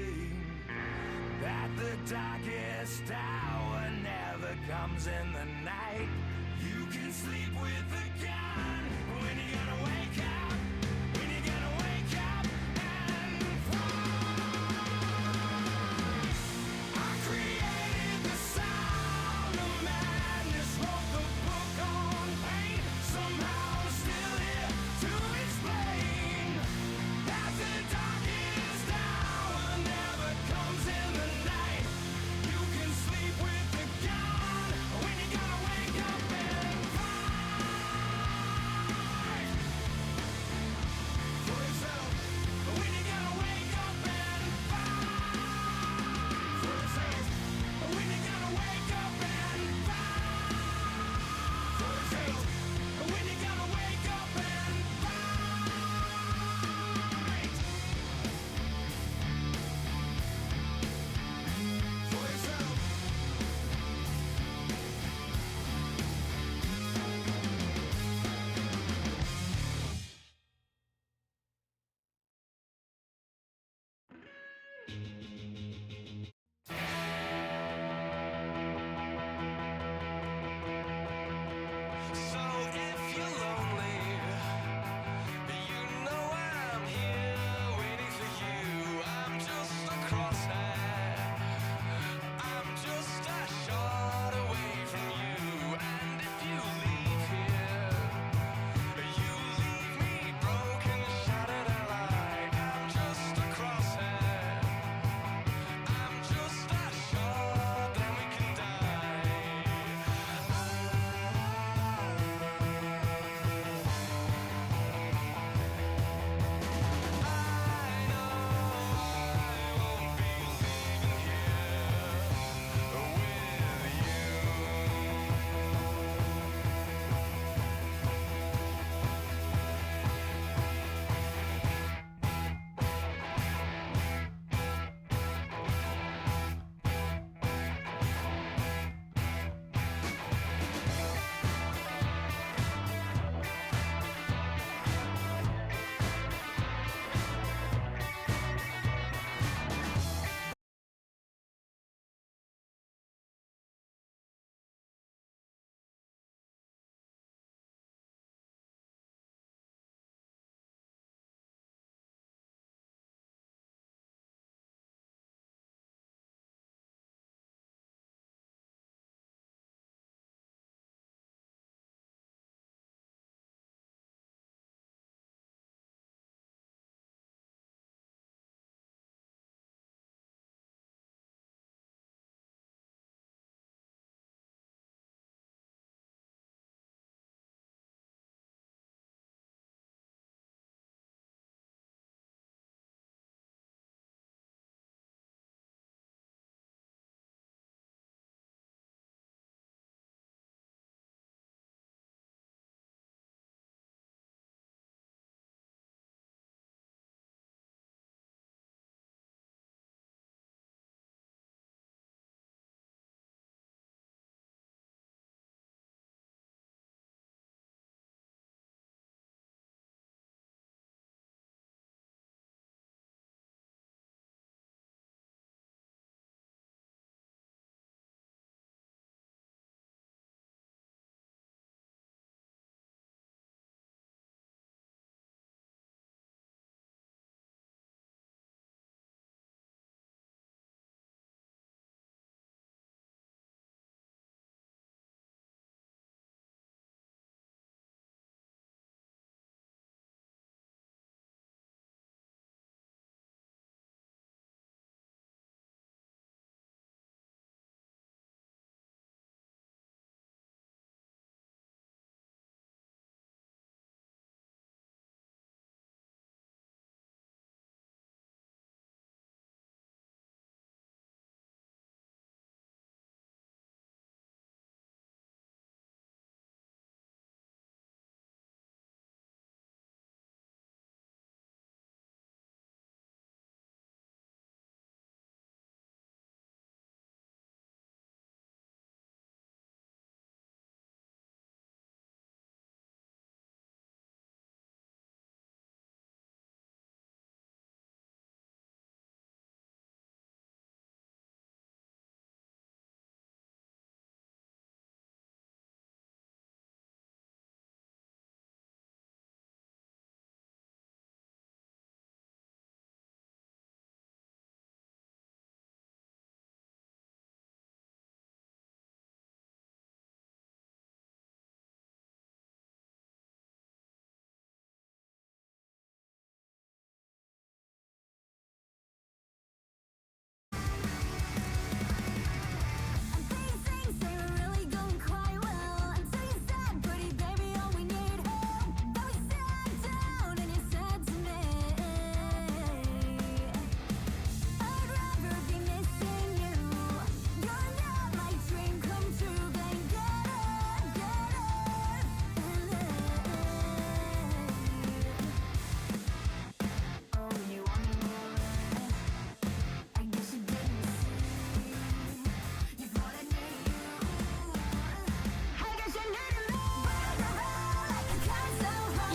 explain that the darkest hour never comes in the night. You can sleep with the gun when you're gonna wake up, when you're gonna wake up and fight. I created the sound of madness, wrote the book on pain. Somehow I'm still here to explain that the darkest hour never comes in the night. You can sleep with the gun when you're gonna wake up and fight.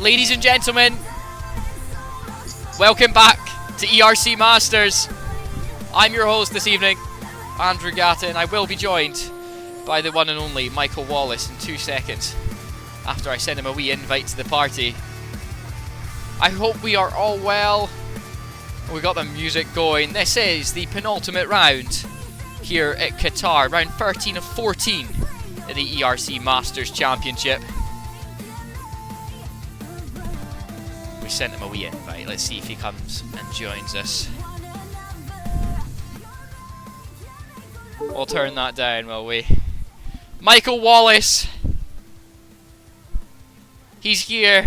Ladies and gentlemen, welcome back to ERC Masters. I'm your host this evening, Andrew Gatta, and I will be joined by the one and only Michael Wallace in 2 seconds after I send him a wee invite to the party. I hope we are all well. We got the music going. This is the penultimate round here at Qatar, round 13 of 14 in the ERC Masters Championship. We sent him a wee invite. Let's see if he comes and joins us. We'll turn that down, will we? Michael Wallace. He's here.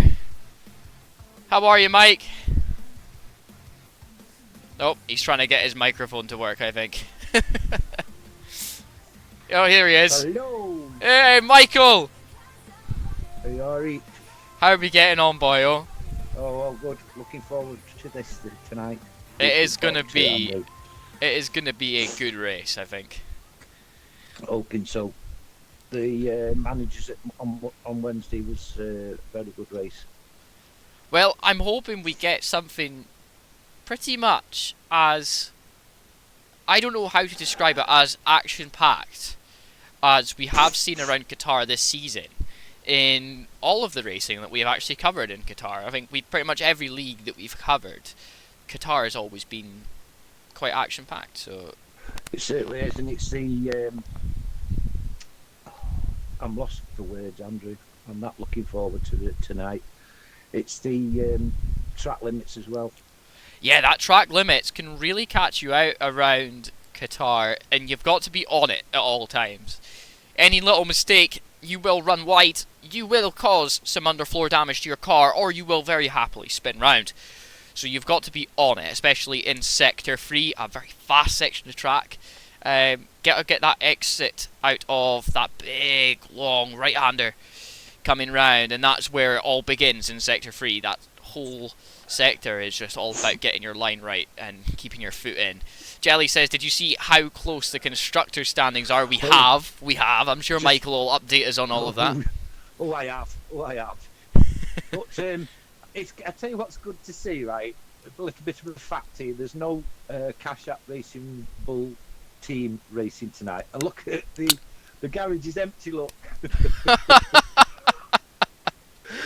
How are you, Mike? Oh, he's trying to get his microphone to work, I think. Oh, here he is. Hello. Hey, Michael. Are you alright? How are we getting on, boyo? Oh, well, good. Looking forward to this tonight. It is gonna be a good race, I think. Hoping so. The managers on Wednesday was a very good race. Well, I'm hoping we get something pretty much as, I don't know how to describe it, as action-packed as we have seen around Qatar this season. In all of the racing that we have actually covered in Qatar, I think pretty much every league that we've covered, Qatar has always been quite action-packed. So It certainly is, and it's the I'm lost for words, Andrew. I'm not looking forward to it tonight. It's the track limits as well. yeah, that track limits can really catch you out around Qatar, and you've got to be on it at all times. Any little mistake, you will run wide, you will cause some underfloor damage to your car, or you will very happily spin round. So you've got to be on it, especially in Sector 3, a very fast section of track. Get that exit out of that big, long right-hander coming round, and that's where it all begins in Sector 3. That whole sector is just all about getting your line right and keeping your foot in. Jelly says, did you see how close the constructor standings are? We have. I'm sure Michael will update us on all of that. Oh, I have. But I tell you what's good to see, right? A little bit of a fact here. There's no Cash App Racing Bull team racing tonight. And look at the garage is empty, look.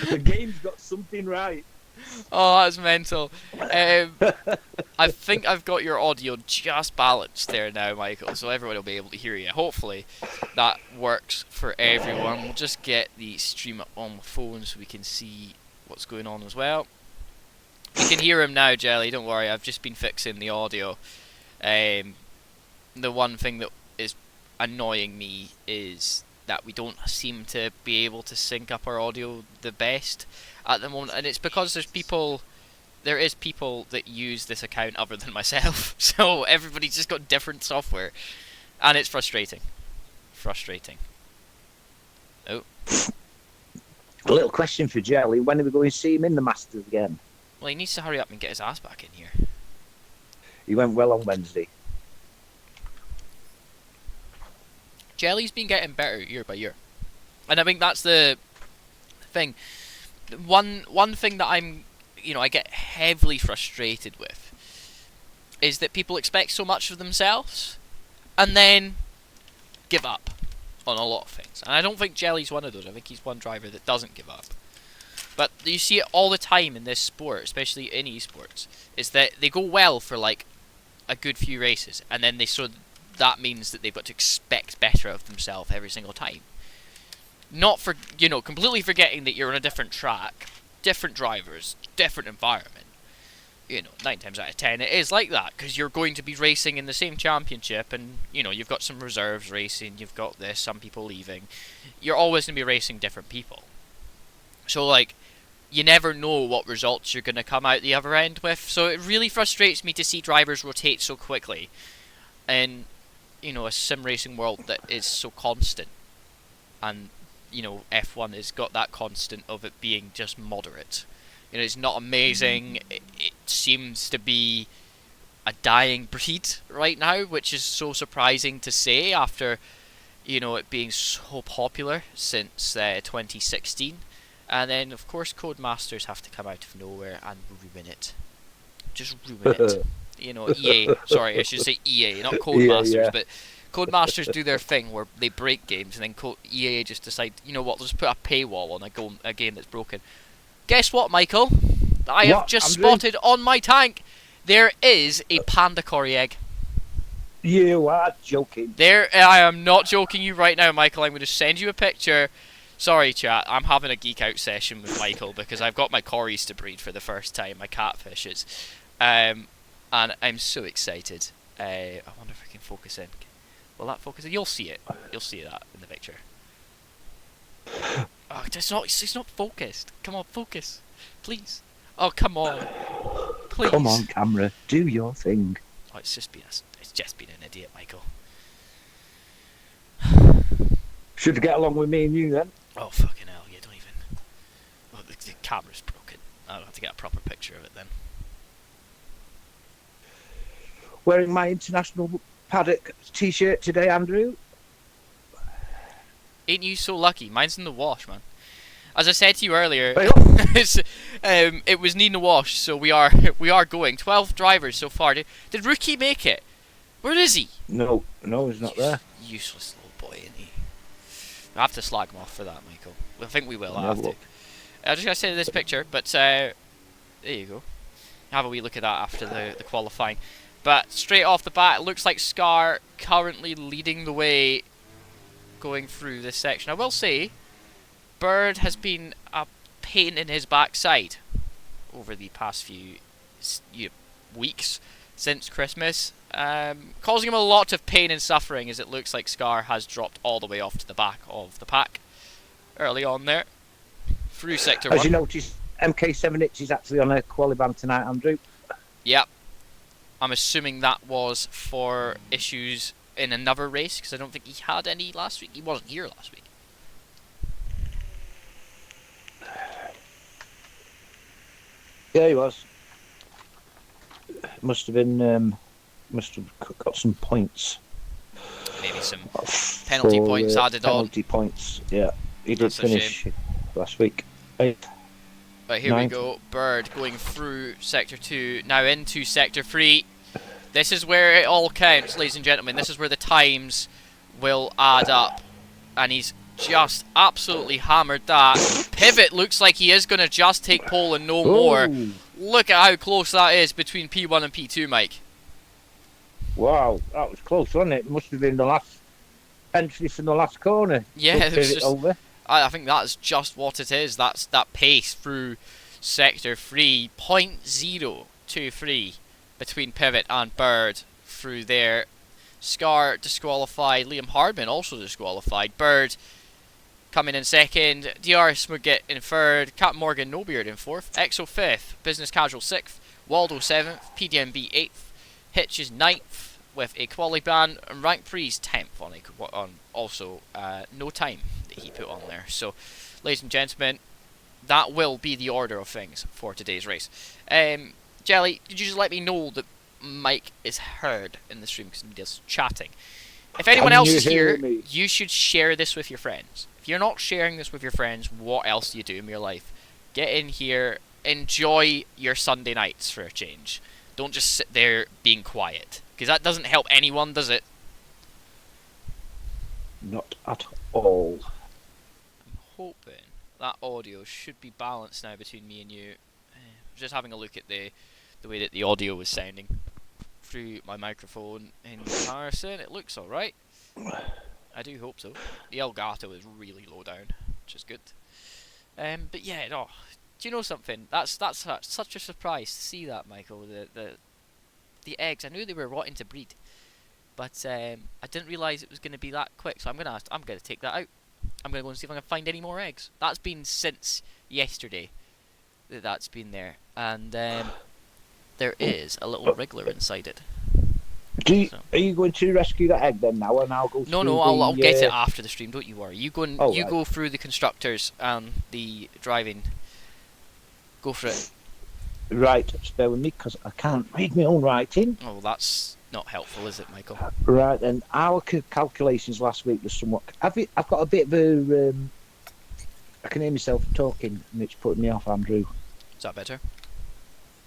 The game's got something right. Oh, that's mental. I think I've got your audio just balanced there now, Michael, so everyone will be able to hear you. Hopefully that works for everyone. We'll just get the stream up on my phone so we can see what's going on as well. You can hear him now, Jelly, don't worry, I've just been fixing the audio. The one thing that is annoying me is that we don't seem to be able to sync up our audio the best at the moment, and it's because there is people that use this account other than myself, so everybody's just got different software, and it's frustrating. Oh. A little question for Jelly. When are we going to see him in the Masters again? Well, he needs to hurry up and get his ass back in here. He went well on Wednesday. Jelly's been getting better year by year, and I think that's the thing. One thing that I get heavily frustrated with is that people expect so much of themselves and then give up on a lot of things. And I don't think Jelly's one of those. I think he's one driver that doesn't give up. But you see it all the time in this sport, especially in esports, is that they go well for like a good few races, and then that means that they've got to expect better of themselves every single time. Not for, completely forgetting that you're on a different track, different drivers, different environment. 9 times out of 10 it is like that, because you're going to be racing in the same championship, and, you've got some reserves racing, you've got some people leaving. You're always going to be racing different people. So, you never know what results you're going to come out the other end with. So it really frustrates me to see drivers rotate so quickly in, a sim racing world that is so constant. And, F1 has got that constant of it being just moderate. It's not amazing. It seems to be a dying breed right now, which is so surprising to say after, it being so popular since 2016. And then, of course, Codemasters have to come out of nowhere and ruin it. Just ruin it. You know, EA. Sorry, I should say EA, not Codemasters, yeah. but Codemasters do their thing where they break games, and then EA just decide, you know what, let's put a paywall on a game that's broken. Guess what, Michael? I have just spotted on my tank. There is a Panda Cory egg. You are joking. I am not joking you right now, Michael. I'm going to send you a picture. Sorry, chat. I'm having a geek out session with Michael because I've got my Corys to breed for the first time, my catfishes. And I'm so excited. I wonder if I can focus in. Will that focus in? You'll see it. You'll see that in the picture. Oh, it's not focused. Come on, focus. Please. Oh, come on. Please. Come on, camera. Do your thing. Oh, it's just been an idiot, Michael. Should get along with me and you then. Oh, fucking hell. Yeah, don't even... Oh, the camera's broken. I'll have to get a proper picture of it then. Wearing my international Paddock t-shirt today, Andrew. Ain't you so lucky? Mine's in the wash, man. As I said to you earlier, it was needing a wash, so we are going. 12 drivers so far. Did Rookie make it? Where is he? No, he's not there. Useless little boy, isn't he? I have to slag him off for that, Michael. I think we will. I have to. I just gotta say this picture, but there you go. Have a wee look at that after the qualifying. But straight off the bat, it looks like Scar currently leading the way going through this section. I will say, Bird has been a pain in his backside over the past few weeks since Christmas, causing him a lot of pain and suffering as it looks like Scar has dropped all the way off to the back of the pack early on there through sector 1. As you noticed, MK7H is actually on a qualiban tonight, Andrew. Yep. I'm assuming that was for issues in another race, because I don't think he had any last week. He wasn't here last week. Yeah, he was. Must have got some points. Maybe some penalty points added on. Penalty points, yeah. He did finish last week. 8th. Right, here we go. Bird going through Sector 2, now into Sector 3. This is where it all counts, ladies and gentlemen. This is where the times will add up. And he's just absolutely hammered that. Pivot looks like he is going to just take pole and no more. Look at how close that is between P1 and P2, Mike. Wow, that was close, wasn't it? Must have been the last entry from the last corner. Yeah, it was just, over. I think that's just what it is. That's that pace through Sector 3. 0.023 between Pivot and Bird through there. Scar disqualified. Liam Hardman also disqualified. Bird coming in second. DRS Smuggett in third. Captain Morgan Nobeard in fourth. EXO fifth. Business Casual sixth. Waldo seventh. PDMB eighth. Hitch is ninth with a quali ban. And Rank Pre's 10th on also no time that he put on there. So, ladies and gentlemen, that will be the order of things for today's race. Jelly, could you just let me know that Mike is heard in the stream because he's chatting? If anyone else is here, you should share this with your friends. If you're not sharing this with your friends, what else do you do in your life? Get in here, enjoy your Sunday nights for a change. Don't just sit there being quiet, because that doesn't help anyone, does it? Not at all. I'm hoping that audio should be balanced now between me and you. Just having a look at the way that the audio was sounding through my microphone in comparison. It looks alright. I do hope so. The Elgato is really low down, which is good. But yeah, no. Do you know something? That's such a surprise to see that, Michael. The eggs. I knew they were rotting to breed, but I didn't realise it was going to be that quick. So I'm gonna take that out. I'm gonna go and see if I can find any more eggs. That's been since yesterday. That's been there, and there is a little wriggler inside it. Are you going to rescue that egg then now, and I'll go? No, I'll get it after the stream. Don't you worry. You go and go through the constructors and the driving. Go for it. Right, spare with me because I can't read my own writing. Oh, that's not helpful, is it, Michael? Right then, our calculations last week was somewhat. I've got a bit of a I can hear myself talking, and it's putting me off, Andrew. Is that better?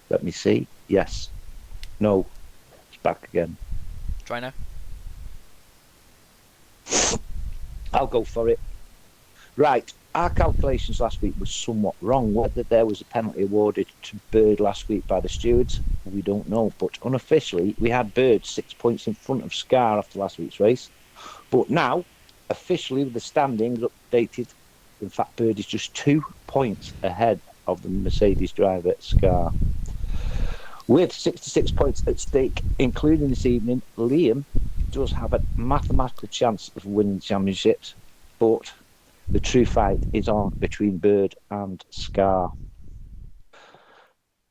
Let me see. Yes. No. It's back again. Try now. I'll go for it. Right. Our calculations last week were somewhat wrong. Whether there was a penalty awarded to Bird last week by the stewards, we don't know. But unofficially, we had Bird 6 points in front of Scar after last week's race. But now, officially, with the standings updated, in fact, Bird is just 2 points ahead of the Mercedes driver Scar. With 66 points at stake, including this evening, Liam does have a mathematical chance of winning the championships, but the true fight is on between Bird and Scar.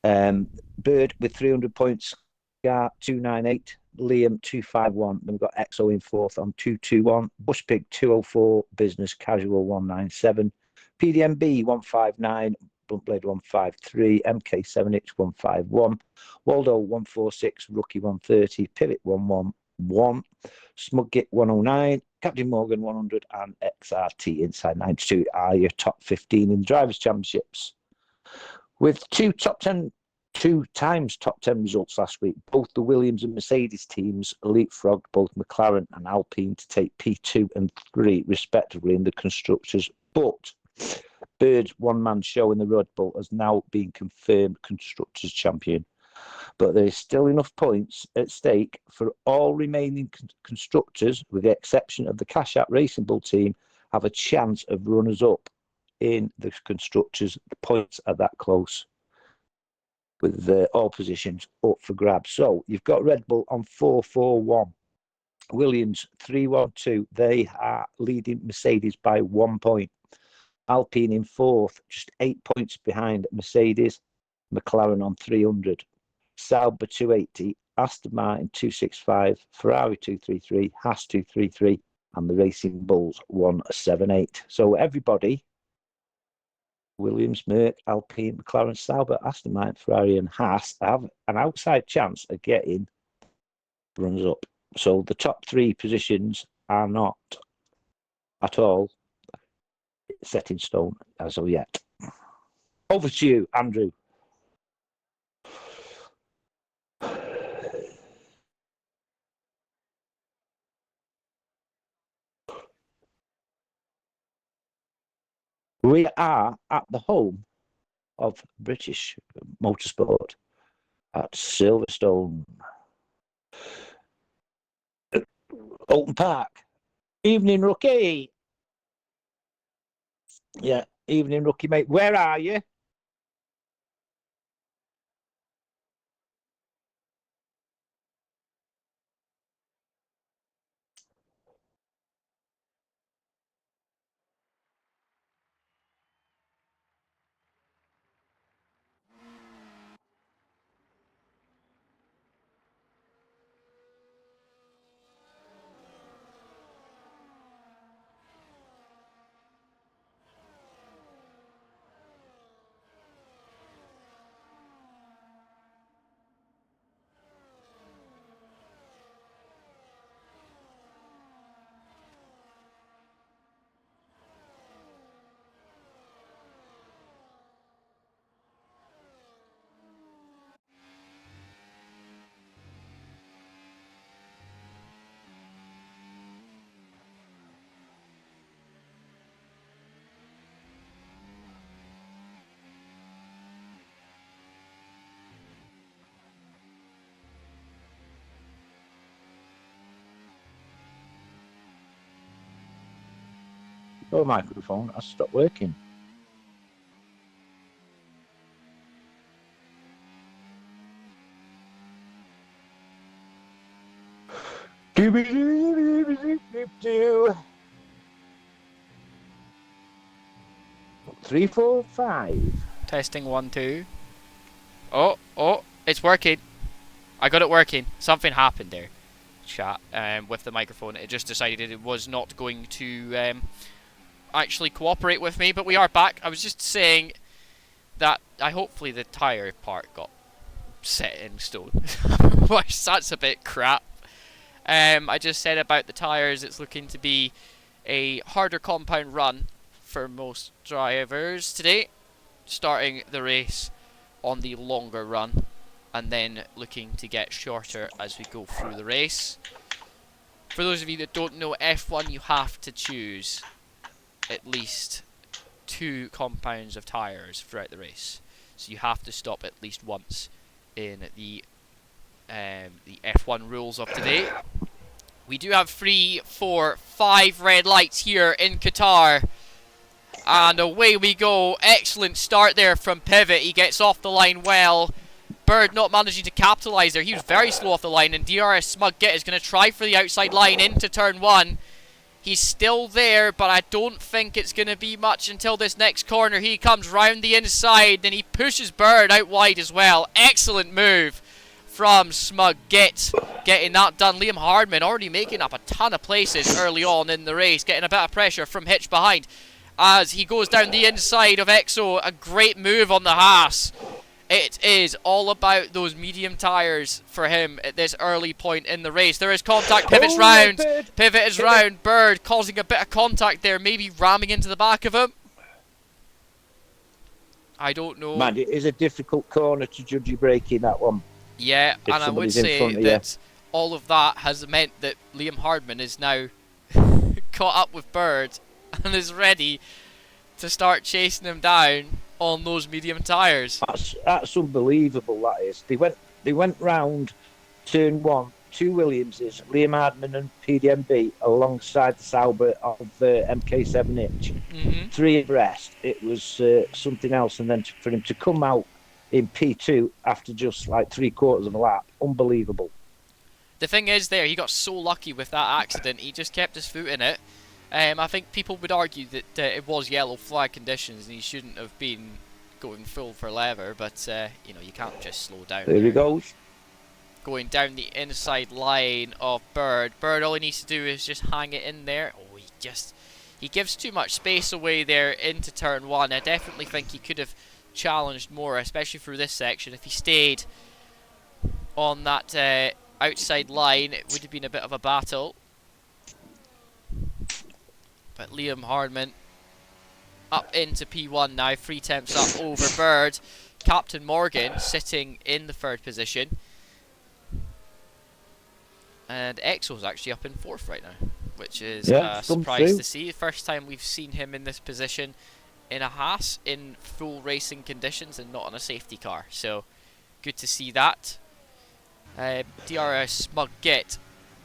Bird with 300 points, Scar 298, Liam 251. Then we've got EXO in fourth on 221, Bushpig 204, Business Casual 197, PDMB 159, Bluntblade 153, MK7H 151, Waldo 146, Rookie 130, Pivot 111, Smugget 109, Captain Morgan 100, and XRT Inside 92 are your top 15 in the Drivers' Championships. With two times top 10 results last week, both the Williams and Mercedes teams leapfrogged both McLaren and Alpine to take P2 and 3 respectively in the Constructors, but Bird's one-man show in the Red Bull has now been confirmed Constructors champion. But there is still enough points at stake for all remaining constructors, with the exception of the Cash App Racing Bull team, have a chance of runners-up in the constructors. The points are that close, with all positions up for grabs. So you've got Red Bull on 4-4-1, Williams 3-1-2. They are leading Mercedes by 1 point. Alpine in fourth, just 8 points behind Mercedes. McLaren on 300. Sauber 280, Aston Martin 265, Ferrari 233, Haas 233, and the Racing Bulls 178. So everybody, Williams, Merck, Alpine, McLaren, Sauber, Aston Martin, Ferrari, and Haas have an outside chance of getting runs up. So the top 3 positions are not at all set in stone as of yet. Over to you, Andrew. We are at the home of British motorsport at Silverstone. Open Park. Evening, Rookie. Yeah, evening, Rookie, mate. Where are you? Your microphone has stopped working. Three, 4, 5. Testing 1, 2. Oh, it's working. I got it working. Something happened there, chat, with the microphone. It just decided it was not going to actually cooperate with me, but we are back. I was just saying that hopefully the tyre part got set in stone. That's a bit crap. I just said about the tyres, it's looking to be a harder compound run for most drivers today, starting the race on the longer run and then looking to get shorter as we go through the race. For those of you that don't know, F1 you have to choose at least 2 compounds of tyres throughout the race. So you have to stop at least once in the F1 rules of today. We do have 3, 4, 5 red lights here in Qatar. And away we go. Excellent start there from Pivot. He gets off the line well. Bird not managing to capitalise there. He was very slow off the line. And DRS Smug Git is going to try for the outside line into turn 1. He's still there, but I don't think it's going to be much until this next corner. He comes round the inside, and he pushes Bird out wide as well. Excellent move from Smug Git, getting that done. Liam Hardman already making up a ton of places early on in the race, getting a bit of pressure from Hitch behind as he goes down the inside of Exo. A great move on the Haas. It is all about those medium tyres for him at this early point in the race. There is contact. Pivot's round. Pivot is round. Bird causing a bit of contact there, maybe ramming into the back of him. I don't know. Man, it is a difficult corner to judge your braking, that one. Yeah, and I would say that all of that has meant that Liam Hardman is now caught up with Bird and is ready to start chasing him down on those medium tyres. That's unbelievable, that is. They went round turn 1, 2 Williamses, Liam Hardman and PDMB alongside the Sauber of MK7H. 3 abreast. It was something else, and then for him to come out in P2 after just like 3/4 of a lap, unbelievable. The thing is there, he got so lucky with that accident, he just kept his foot in it. I think people would argue that it was yellow flag conditions and he shouldn't have been going full for leather, but you know, you can't just slow down. There he goes. Going down the inside line of Bird. Bird, all he needs to do is just hang it in there. Oh, he gives too much space away there into turn 1. I definitely think he could have challenged more, especially through this section. If he stayed on that outside line, it would have been a bit of a battle. But Liam Hardman up into P1 now, 3 temps up over Bird. Captain Morgan sitting in the 3rd position. And Exo's actually up in 4th right now, which is a surprise to see. First time we've seen him in this position in a Haas in full racing conditions and not on a safety car. So good to see that. DRS Smug Git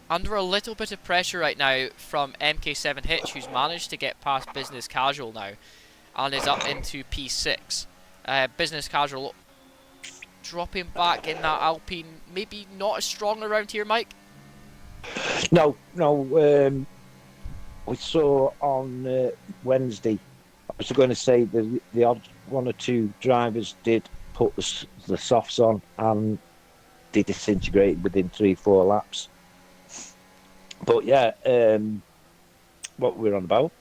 under a little bit of pressure right now from MK7 Hitch, who's managed to get past Business Casual now and is up into P6. Business Casual dropping back in that Alpine, maybe not as strong around here, Mike? No. We saw on Wednesday, I was going to say the odd 1 or 2 drivers did put the softs on and they disintegrated within 3-4 laps. But yeah, what we're on about?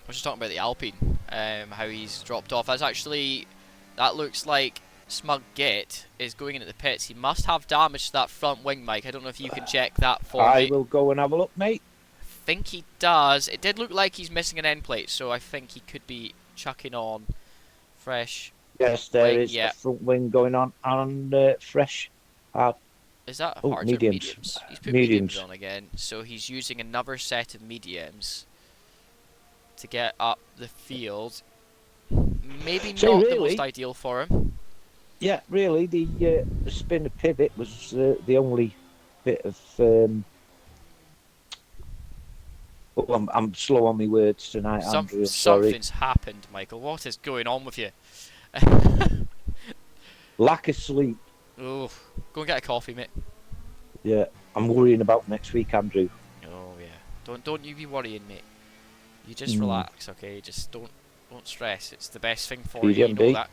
I was just talking about the Alpine, how he's dropped off. That looks like Smug Git is going into the pits. He must have damage to that front wing, Mike. I don't know if you can check that for me. I will go and have a look, mate. I think he does. It did look like he's missing an end plate, so I think he could be chucking on fresh. Yes, there is a front wing going on fresh. Is that hards or mediums? He's put mediums on again, so he's using another set of mediums to get up the field. Maybe not the most ideal for him. Yeah, really, the spin of pivot was the only bit of... I'm slow on my words tonight, Andrew. Something's happened, Michael. What is going on with you? Lack of sleep. Oh, go and get a coffee, mate. Yeah, I'm worrying about next week, Andrew. Oh yeah, don't you be worrying, mate. You just relax, okay? Just don't stress. It's the best thing for you. You know that.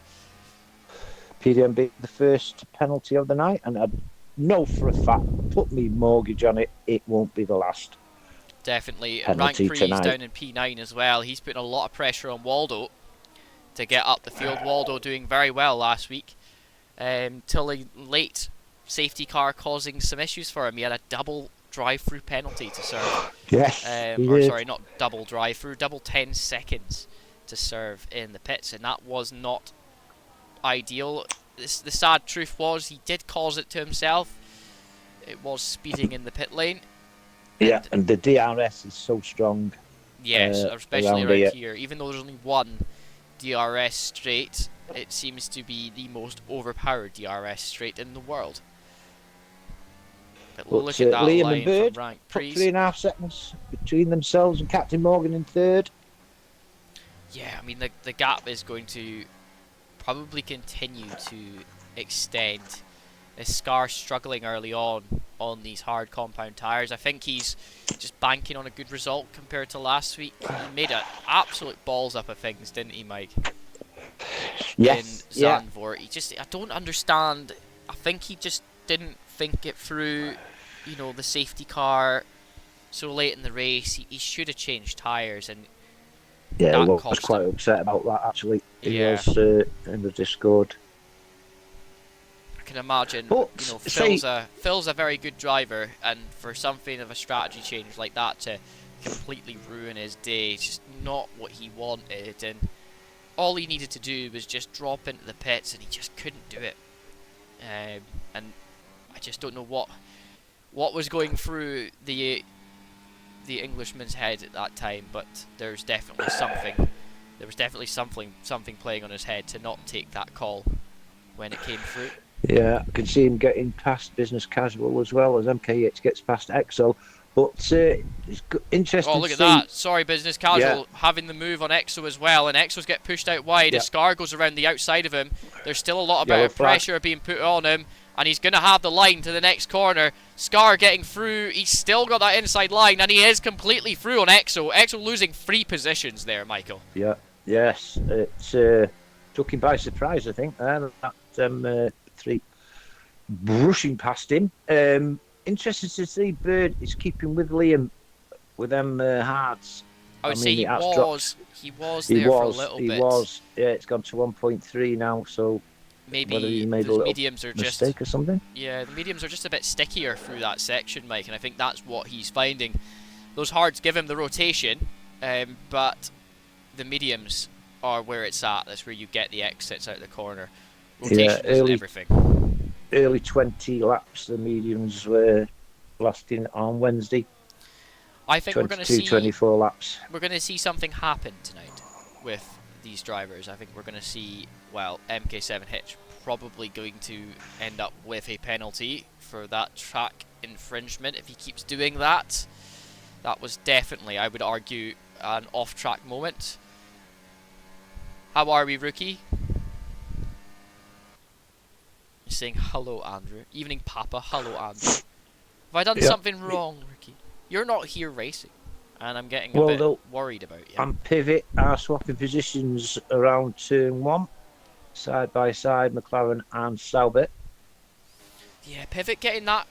PDMB, the first penalty of the night, and I know for a fact, put me mortgage on it, it won't be the last. Definitely. Rank 3 is down in P9 as well. He's putting a lot of pressure on Waldo to get up the field. Waldo doing very well last week. Till a late safety car causing some issues for him. He had a double drive-through penalty to serve. Yes. Or sorry, not double drive-through, double 10 seconds to serve in the pits, and that was not ideal. The sad truth was he did cause it to himself. It was speeding in the pit lane. Yeah, and the DRS is so strong. Yes, especially around around here. Even though there's only one DRS straight, it seems to be the most overpowered DRS straight in the world. But look at that Liam line and Bird from rank put Prees. 3.5 seconds between themselves and Captain Morgan in third. Yeah, I mean the gap is going to probably continue to extend. Scar struggling early on these hard compound tyres. I think he's just banking on a good result compared to last week. He made an absolute balls up of things, didn't he, Mike? Yes. In Zandvoort. I don't understand. I think he just didn't think it through, the safety car so late in the race. He should have changed tyres, and Yeah, that he was cost quite him. upset about that, actually. He Yeah. was in the Discord. I can imagine, But, Phil's a very good driver, and for something of a strategy change like that to completely ruin his day, it's just not what he wanted, and all he needed to do was just drop into the pits, and he just couldn't do it. And I just don't know what was going through the Englishman's head at that time, but there's definitely something. There was definitely something playing on his head to not take that call when it came through. Yeah, I can see him getting past Business Casual as well as MKH gets past EXO. But it's interesting. Oh, look to at see. that. Sorry, Business Casual Yeah. having the move on EXO as well, and EXO's get pushed out wide. Yeah. As Scar goes around the outside of him, there's still a lot Yellow of flag. pressure being put on him, and he's going to have the line to the next corner. Scar getting through. He's still got that inside line, and he is completely through on EXO. EXO losing 3 positions there, Michael. Yeah, yes, it took him by surprise, I think. That 3 brushing past him. Interested to see Bird is keeping with Liam with them hards. I would say mean, he it has was He there for a was. little He bit. was. Yeah, it's gone to 1.3 now. So Maybe whether he made a those little mediums are just mistake or something. Yeah, the mediums are just a bit stickier through that section, Mike, and I think that's what he's finding. Those hards give him the rotation, but the mediums are where it's at. That's where you get the exits out of the corner. Rotation isn't everything. Early 20 laps. The mediums were lasting on Wednesday. I think we're going to 22, see 24 laps. we're going to see something happen tonight with these drivers. I think we're going to see, well, MK7 Hitch probably going to end up with a penalty for that track infringement if he keeps doing that. That was definitely, I would argue, an off-track moment. How are we, rookie? He's saying hello, Andrew. Evening, Papa. Hello, Andrew. Have I done something wrong, rookie? You're not here racing, and I'm getting a bit worried about you. And Pivot are swapping positions around turn 1, side by side, McLaren and Sauber. Yeah, Pivot getting that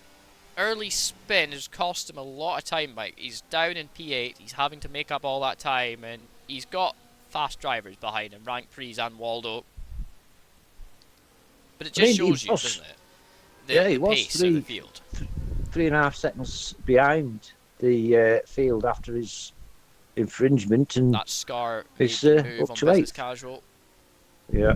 early spin has cost him a lot of time, Mike. He's down in P8, he's having to make up all that time, and he's got fast drivers behind him, Rank Prees and Waldo. But it just shows you, doesn't it? The pace of the field. 3.5 seconds behind the field after his infringement, and that Scar it's move on up to Business 8th. Casual. Yeah.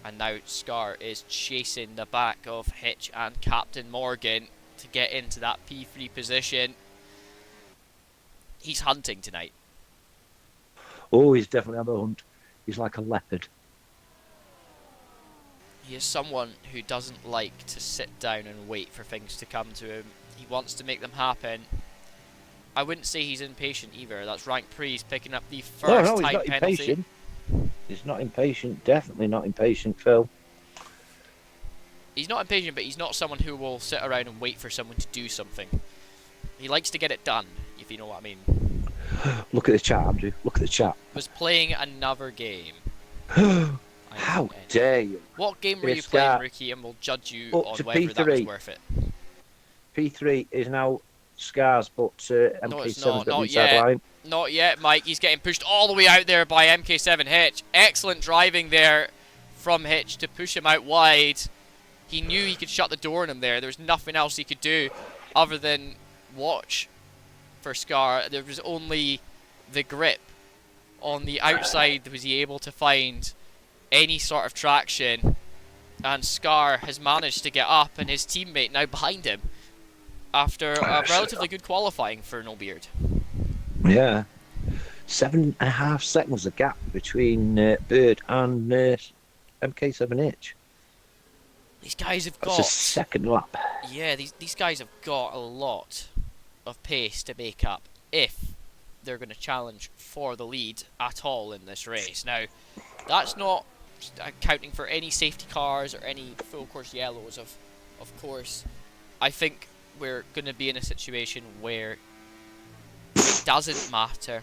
And now Scar is chasing the back of Hitch and Captain Morgan to get into that P3 position. He's hunting tonight. Oh, he's definitely on the hunt. He's like a leopard. He is someone who doesn't like to sit down and wait for things to come to him. He wants to make them happen. I wouldn't say he's impatient either. That's Rank Prees picking up the first he's time not penalty. impatient. He's not impatient. Definitely not impatient, Phil. He's not impatient, but he's not someone who will sit around and wait for someone to do something. He likes to get it done, if you know what I mean. Look at the chat, Andrew. Look at the chat. Was playing another game. How dare you? What game were you This playing, guy- Ricky, and we'll judge you Up on to whether that was P3. worth it. P3 is now Scars, but MK7's No, it's got not. the Not inside yet. line. Not yet, Mike. He's getting pushed all the way out there by MK7 Hitch. Excellent driving there from Hitch to push him out wide. He knew he could shut the door on him there. There was nothing else he could do other than watch for Scar. There was only the grip on the outside, was he able to find any sort of traction, and Scar has managed to get up, and his teammate now behind him after a relatively good qualifying for No Beard. Yeah. 7.5 seconds the gap between Bird and MK7H. These guys have That's got... a second lap. Yeah, these guys have got a lot of pace to make up if they're going to challenge for the lead at all in this race. Now, that's not accounting for any safety cars or any full course yellows. Of course, I think we're going to be in a situation where it doesn't matter.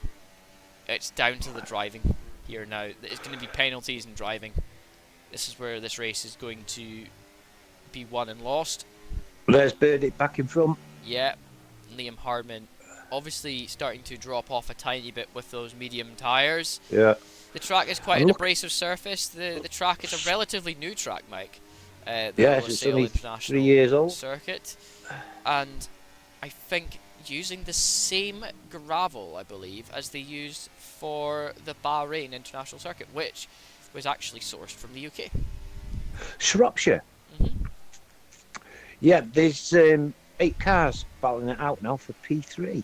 It's down to the driving here now. There's going to be penalties in driving. This is where this race is going to be won and lost. There's Birdie back in front. Yeah, Liam Hardman obviously starting to drop off a tiny bit with those medium tyres. Yeah. The track is quite an abrasive surface. The track is a relatively new track, Mike. The It's only International 3 years old. circuit. And I think using the same gravel, I believe, as they used for the Bahrain International Circuit, which was actually sourced from the UK. Shropshire. Mm-hmm. Yeah, there's 8 cars battling it out now for P3.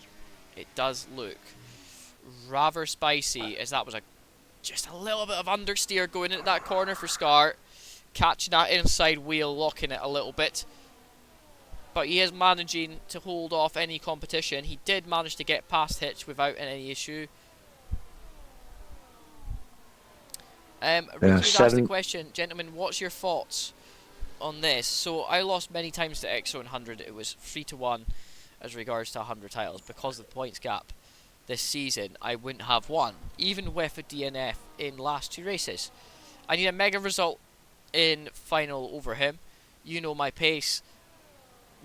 It does look rather spicy, as that was just a little bit of understeer going into that corner for Scar, catching that inside wheel, locking it a little bit. But he is managing to hold off any competition. He did manage to get past Hitch without any issue. Ricky's asked the question, gentlemen, what's your thoughts on this? So I lost many times to EXO in 100. It was 3-1 as regards to 100 titles. Because of the points gap this season, I wouldn't have won, even with a DNF in last 2 races. I need a mega result in final over him. You know my pace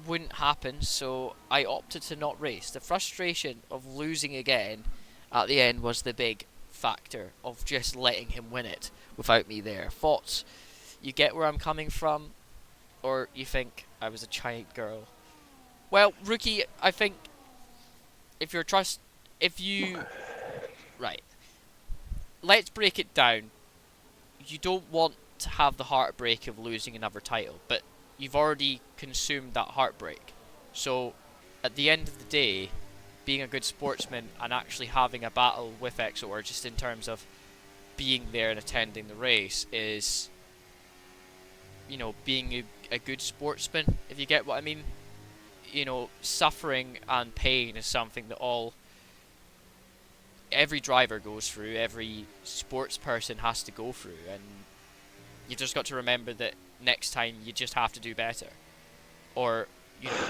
wouldn't happen, so I opted to not race. The frustration of losing again at the end was the big factor of just letting him win it without me there. Thoughts? You get where I'm coming from? Or you think I was a giant girl? Well, Rookie, I think right, let's break it down. You don't want to have the heartbreak of losing another title, but you've already consumed that heartbreak. So at the end of the day, being a good sportsman and actually having a battle with EXO, or just in terms of being there and attending the race, is, being a good sportsman, if you get what I mean. Suffering and pain is something that every driver goes through, every sports person has to go through, and you just got to remember that next time you just have to do better, or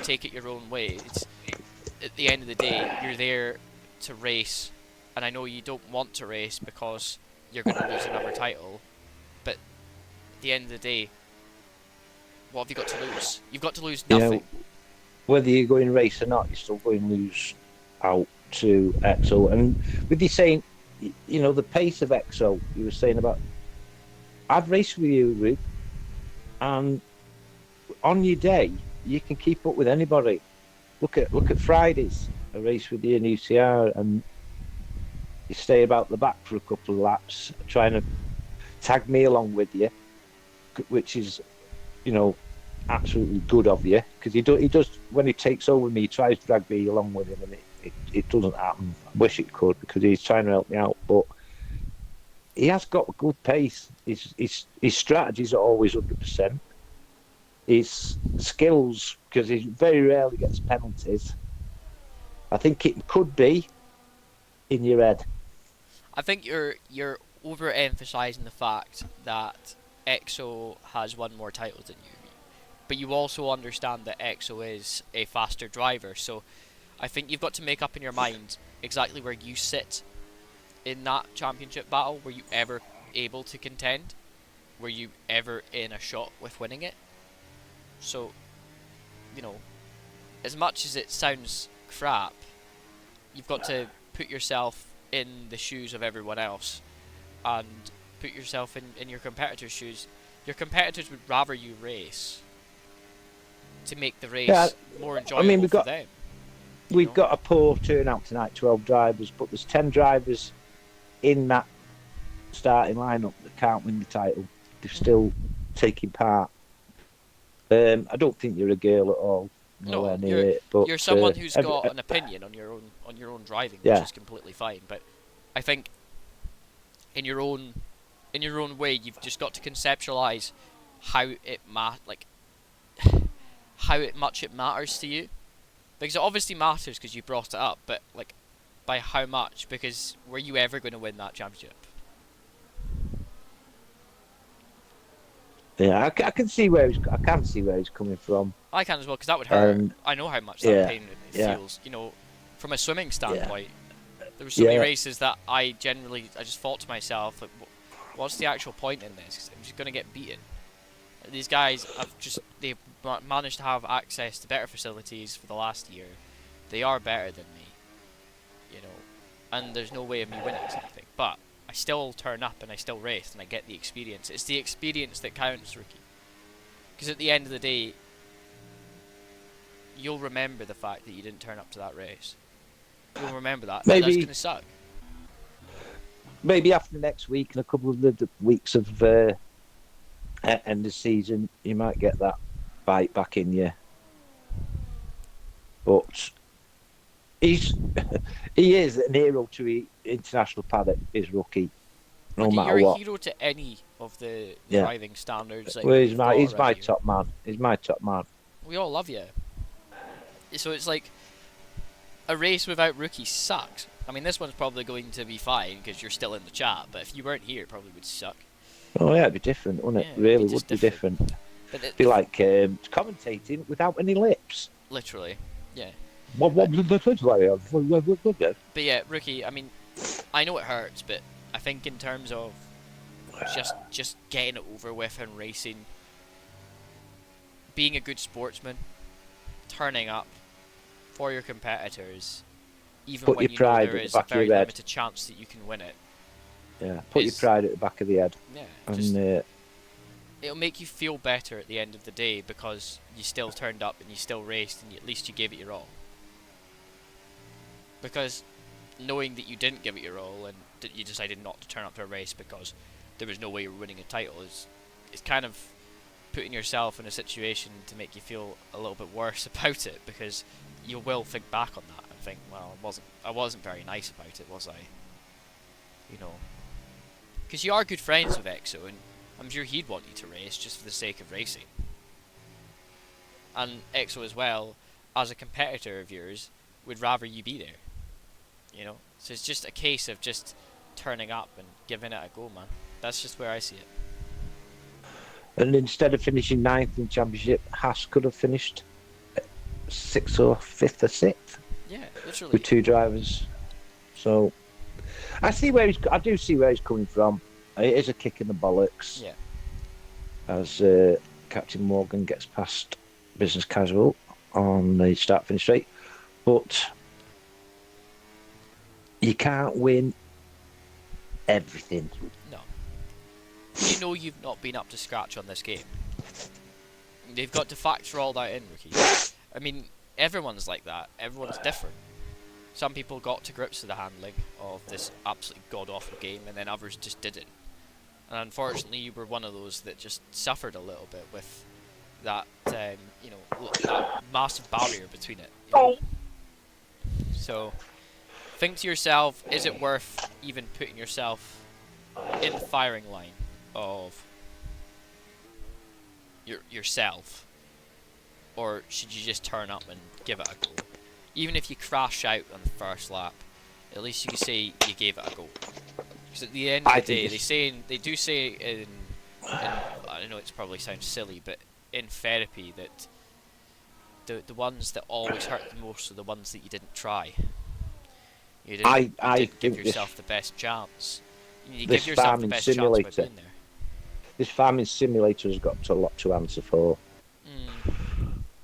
take it your own way. It's, at the end of the day, you're there to race, and I know you don't want to race because you're going to lose another title, but at the end of the day, what have you got to lose? You've got to lose nothing. Yeah, whether you're going race or not, you're still going to lose out to EXO. And with you saying, the pace of EXO, you were saying about, I've raced with you, Ruth, and on your day, you can keep up with anybody. Look at Fridays, a race with you in UCR, and you stay about the back for a couple of laps, trying to tag me along with you, which is, absolutely good of you, because he does when he takes over me, he tries to drag me along with him, and it doesn't happen. I wish it could, because he's trying to help me out, but he has got a good pace. His strategies are always 100%. His skills, because he very rarely gets penalties. I think it could be in your head. I think you're overemphasizing the fact that EXO has won more titles than you, but you also understand that EXO is a faster driver. So I think you've got to make up in your mind exactly where you sit in that championship battle. Were you ever able to contend? Were you ever in a shot with winning it? So, as much as it sounds crap, you've got to put yourself in the shoes of everyone else and put yourself in your competitors' shoes. Your competitors would rather you race to make the race more enjoyable for them. we've got a poor turnout tonight, 12 drivers, but there's 10 drivers in that starting lineup that can't win the title. They're still taking part. I don't think you're a girl at all. Nowhere near it. But you're someone who's got an opinion on your own driving, which is completely fine. But I think in your own way, you've just got to conceptualize how much it matters to you, because it obviously matters because you brought it up. But like, by how much? Because were you ever going to win that championship? Yeah, I can see where he's coming from. I can as well, because that would hurt. I know how much that pain it feels. You know, from a swimming standpoint, there were so many races that I just thought to myself, like, what's the actual point in this? 'Cause I'm just going to get beaten. These guys they've managed to have access to better facilities for the last year. They are better than me, you know, and there's no way of me winning something. But I still turn up and I still race and I get the experience. It's the experience that counts, rookie. Because at the end of the day, you'll remember the fact that you didn't turn up to that race. You'll remember that. Maybe that's going to suck. Maybe after next week and a couple of the weeks of end of season, you might get that bite back in you. But he is an hero to international paddock, is Rookie. No matter you're what. You're a hero to any of the driving standards. Like, well, he's my top man. He's my top man. We all love you. So it's like, a race without Rookie sucks. I mean, this one's probably going to be fine because you're still in the chat, but if you weren't here, it probably would suck. Oh yeah, it'd be different, wouldn't it? Really would be different. But it'd be like commentating without any lips. Literally, yeah. But yeah, Rookie, I mean, I know it hurts, but I think in terms of just getting it over with and racing, being a good sportsman, turning up for your competitors, even when you know there is a very limited chance that you can win it. Yeah, put your pride at the back of the head. Yeah, and it'll make you feel better at the end of the day because you still turned up and you still raced and at least you gave it your all. Because knowing that you didn't give it your all and that you decided not to turn up to a race because there was no way you were winning a title is kind of putting yourself in a situation to make you feel a little bit worse about it, because you will think back on that and think, well, I wasn't very nice about it, was I? You know, because you are good friends with EXO, and I'm sure he'd want you to race just for the sake of racing. And EXO as well, as a competitor of yours, would rather you be there. You know, so it's just a case of just turning up and giving it a go, man. That's just where I see it. And instead of finishing 9th in the championship, Haas could have finished 6th or 5th or 6th. Yeah, literally. With 2 drivers. So I do see where he's coming from. It is a kick in the bollocks. Yeah. As Captain Morgan gets past business casual on the start-finish straight. But you can't win everything. No. You know you've not been up to scratch on this game. They've got to factor all that in, Rookie. I mean, everyone's like that. Everyone's different. Some people got to grips with the handling of this absolutely god-awful game, and then others just didn't. And unfortunately, you were one of those that just suffered a little bit with that, that massive barrier between it. You know? So, think to yourself, is it worth even putting yourself in the firing line of yourself? Or should you just turn up and give it a go? Even if you crash out on the first lap, at least you can say you gave it a go. Because at the end of the day, they do say in I know it probably sounds silly, but in therapy that the ones that always hurt the most are the ones that you didn't try. You didn't give yourself the best chance. You give yourself the best chance by being there. This farming simulator has got a lot to answer for.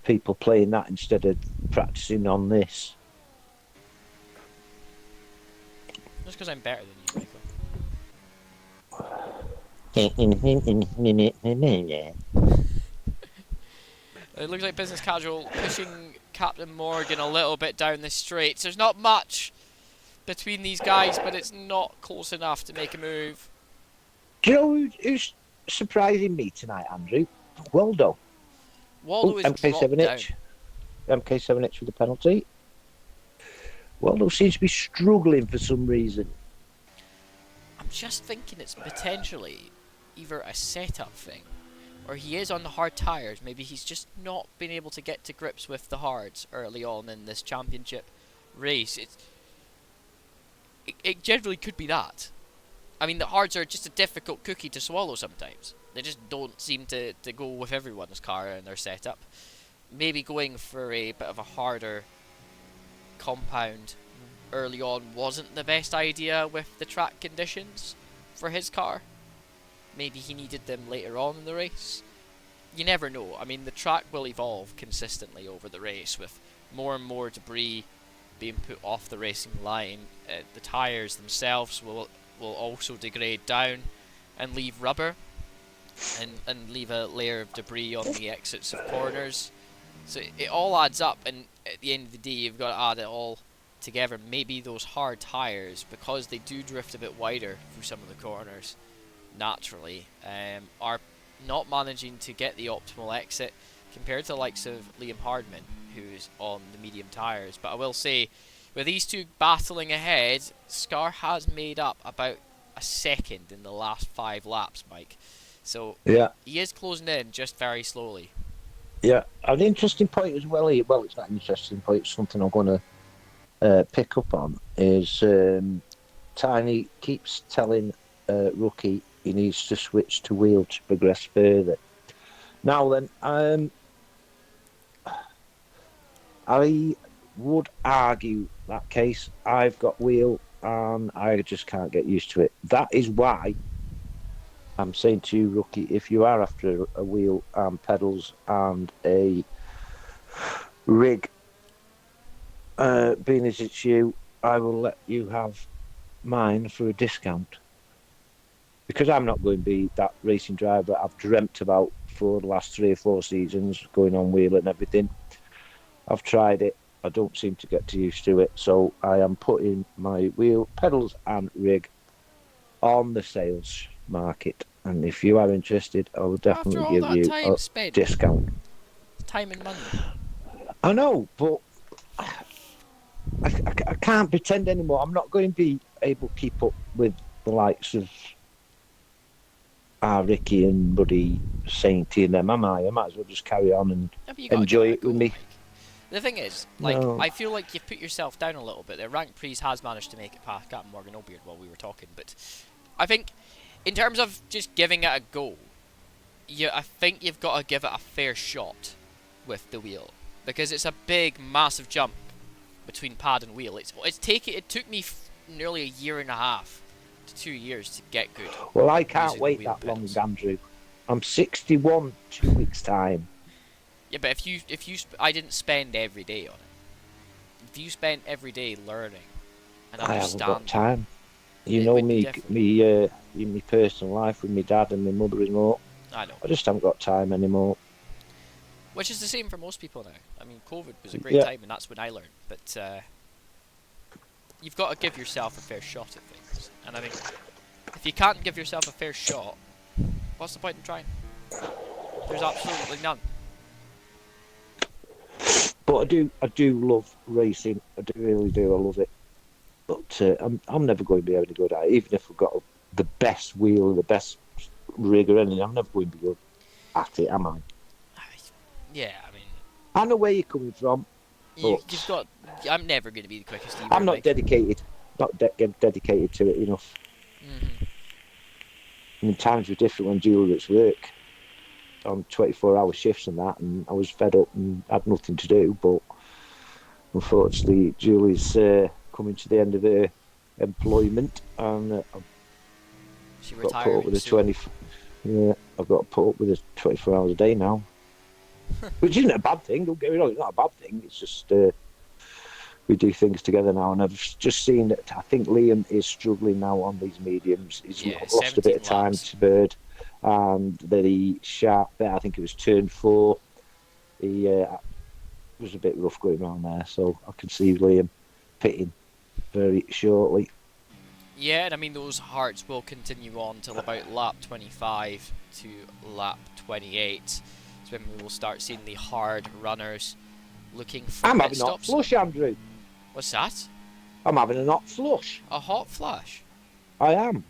People playing that instead of practicing on this. Just because I'm better than you, Michael. It looks like business casual pushing Captain Morgan a little bit down the straight. There's not much between these guys, but it's not close enough to make a move. Do you know who's surprising me tonight, Andrew? Waldo. Waldo is dropped down. MK7H with the penalty. Waldo seems to be struggling for some reason. I'm just thinking it's potentially either a setup thing, or he is on the hard tyres. Maybe he's just not been able to get to grips with the hards early on in this championship race. It generally could be that. I mean, the hards are just a difficult cookie to swallow sometimes. They just don't seem to go with everyone's car and their setup. Maybe going for a bit of a harder compound early on wasn't the best idea with the track conditions for his car. Maybe he needed them later on in the race. You never know. I mean, the track will evolve consistently over the race with more and more debris being put off the racing line. The tyres themselves will also degrade down and leave rubber and leave a layer of debris on the exits of corners. So it all adds up, and at the end of the day you've got to add it all together. Maybe those hard tyres, because they do drift a bit wider through some of the corners naturally, are not managing to get the optimal exit compared to the likes of Liam Hardman, who's on the medium tyres. But I will say, with these two battling ahead, Scar has made up about a second in the last 5 laps, Mike. So Yeah. he is closing in just very slowly. Yeah. An interesting point as well here. Well, it's not an interesting point. It's something I'm going to pick up on. Is Tiny keeps telling Rookie he needs to switch to wheel to progress further. Now then, I would argue that case. I've got wheel and I just can't get used to it. That is why I'm saying to you, Rookie, if you are after a wheel and pedals and a rig, being as it's you, I will let you have mine for a discount. Because I'm not going to be that racing driver I've dreamt about for the last 3 or 4 seasons, going on wheel and everything. I've tried it. I don't seem to get used to it. So I am putting my wheel, pedals and rig on the sales market. And if you are interested, I will definitely give you a discount. Time and money. I know, but I can't pretend anymore. I'm not going to be able to keep up with the likes of Ricky and Buddy Sainty and them, am I? I might as well just carry on and enjoy it with me. The thing is, I feel like you've put yourself down a little bit there. Rank Prees has managed to make it past Captain Morgan Obeard while we were talking, but I think in terms of just giving it a go, I think you've got to give it a fair shot with the wheel, because it's a big, massive jump between pad and wheel. It took me nearly a year and a half to 2 years to get good. Well, I can't wait that long, Andrew. I'm 61 2 weeks time. Yeah, but I didn't spend every day on it. If you spent every day learning and understanding, I haven't got time. You know me personal life with my dad and my mother-in-law. I know. I just haven't got time anymore. Which is the same for most people now. I mean, COVID was a great time, and that's when I learned. But you've got to give yourself a fair shot at things. And I think if you can't give yourself a fair shot, what's the point in trying? There's absolutely none. But I do love racing. I really do. I love it. But I'm never going to be able to go down. Even if we've got the best wheel, the best rig or anything, I'm never going to be good at it, am I? Yeah, I mean, I know where you're coming from. You've got. I'm never going to be the quickest. I'm not dedicated. Not dedicated to it enough. Mm-hmm. I mean, times were different when Julie was at work on 24-hour shifts and that, and I was fed up and had nothing to do. But unfortunately, Julie's coming to the end of her employment, and She I've got to retiring put up with soon. I've got to put up with her 24 hours a day now, which isn't a bad thing. Don't get me wrong, it's not a bad thing. It's just we do things together now, and I've just seen that. I think Liam is struggling now on these mediums. He's lost a bit of time to Bird, and then he sharp there. I think it was turn 4. He was a bit rough going around there, so I can see Liam pitting very shortly. Yeah, and I mean those hearts will continue on till about lap 25 to lap 28. It's when we will start seeing the hard runners looking for I'm pit having a hot stops. flush, Andrew. What's that? I'm having a hot flush. A hot flash? I am.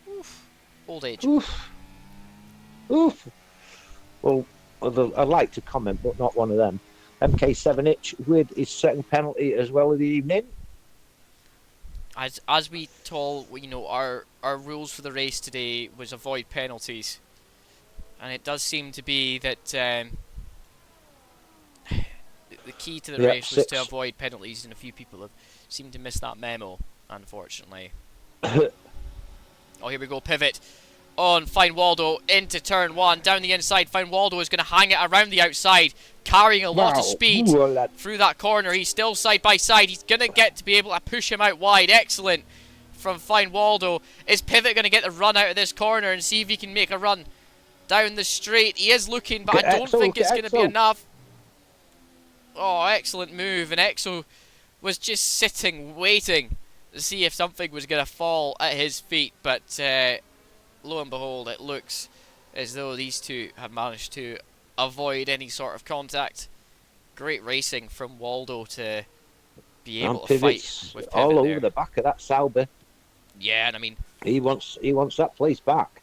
Oof. Old age. Oof. Oof. Well, I'd like to comment, but not one of them. MK7 with his second penalty as well of the evening. As we told, our rules for the race today was avoid penalties, and it does seem to be that the key to the race was to avoid penalties, and a few people have seemed to miss that memo, unfortunately. Oh, here we go, pivot on Fine Waldo into turn 1, down the inside. Fine Waldo is going to hang it around the outside, carrying a lot of speed through that corner. He's still side by side. He's going to get to be able to push him out wide. Excellent from Fine Waldo. Is Pivot going to get the run out of this corner and see if he can make a run down the straight? He is looking, but I don't think it's going to be enough. Oh, excellent move. And Exo was just sitting, waiting to see if something was going to fall at his feet. But lo and behold, it looks as though these two have managed to avoid any sort of contact. Great racing from Waldo to be able to fight with Pivot all there. over the back of that Sauber. Yeah, and I mean, he wants that place back.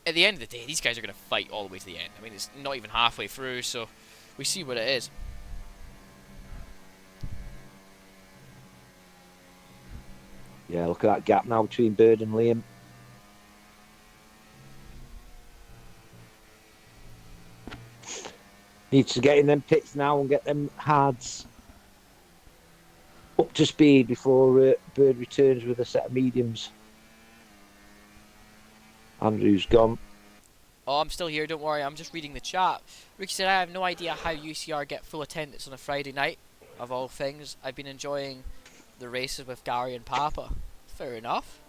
At the end of the day, these guys are going to fight all the way to the end. I mean, it's not even halfway through, so we see what it is. Yeah, look at that gap now between Bird and Liam. Needs to get in them pits now and get them hards up to speed before Bird returns with a set of mediums. Andrew's gone. Oh, I'm still here, don't worry, I'm just reading the chat. Ricky said, I have no idea how UCR get full attendance on a Friday night, of all things. I've been enjoying the races with Gary and Papa. Fair enough.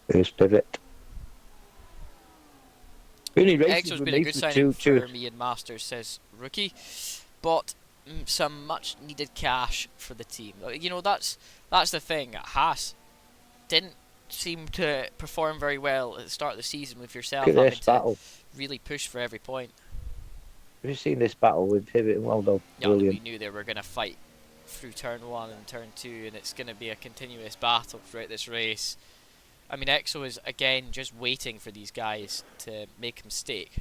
There's Pivot. Exo's been a good signing for me in Masters, says Rookie. Bought some much needed cash for the team. You know, that's the thing. Haas didn't seem to perform very well at the start of the season with yourself having to really push for every point. Have you seen this battle with Pivot and Waldo? Yeah, we knew they were going to fight through turn 1 and turn 2, and it's going to be a continuous battle throughout this race. I mean, Exo is again just waiting for these guys to make a mistake.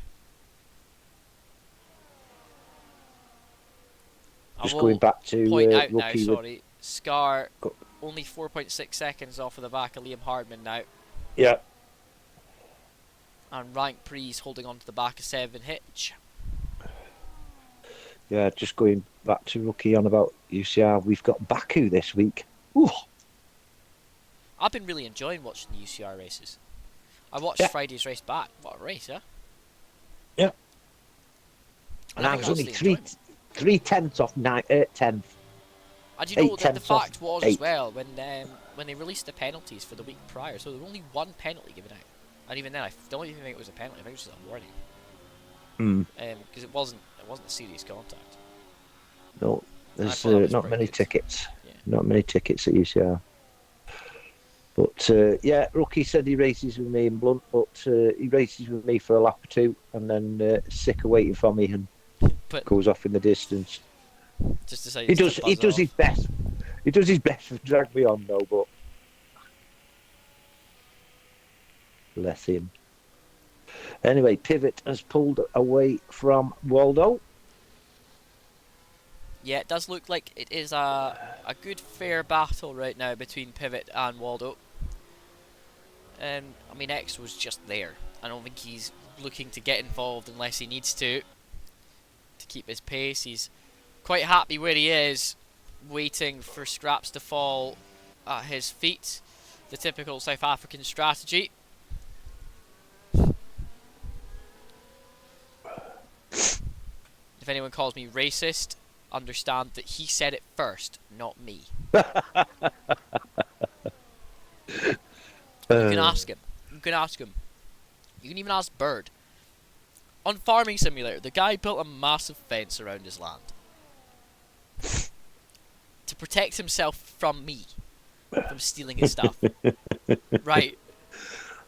Just going back to point out now, sorry, Scar only 4.6 seconds off of the back of Liam Hardman now. Yeah. And Rank Pre's holding on to the back of 7 Hitch. Yeah, just going back to Rookie on about UCR. We've got Baku this week. Ooh. I've been really enjoying watching the UCR races. I watched Friday's race back. What a race, huh? Yeah. And I was only 3/10 off 10th. And you know, the fact was as well, when they released the penalties for the week prior, so there was only one penalty given out. And even then, I don't even think it was a penalty. I think it was just a warning. Because it wasn't a serious contact. No, there's not many tickets. Yeah. Not many tickets at UCR. But yeah, Rookie said he races with me in Blunt, but he races with me for a lap or two, and then sick of waiting for me and goes off in the distance. Just to say he does his best. He does his best to drag me on though, but bless him. Anyway, Pivot has pulled away from Waldo. Yeah, it does look like it is a good fair battle right now between Pivot and Waldo. I mean, X was just there. I don't think he's looking to get involved unless he needs to keep his pace. He's quite happy where he is, waiting for scraps to fall at his feet. The typical South African strategy. If anyone calls me racist, understand that he said it first, not me. You can ask him. You can ask him. You can even ask Bird. On Farming Simulator, the guy built a massive fence around his land to protect himself from me, from stealing his stuff. Right.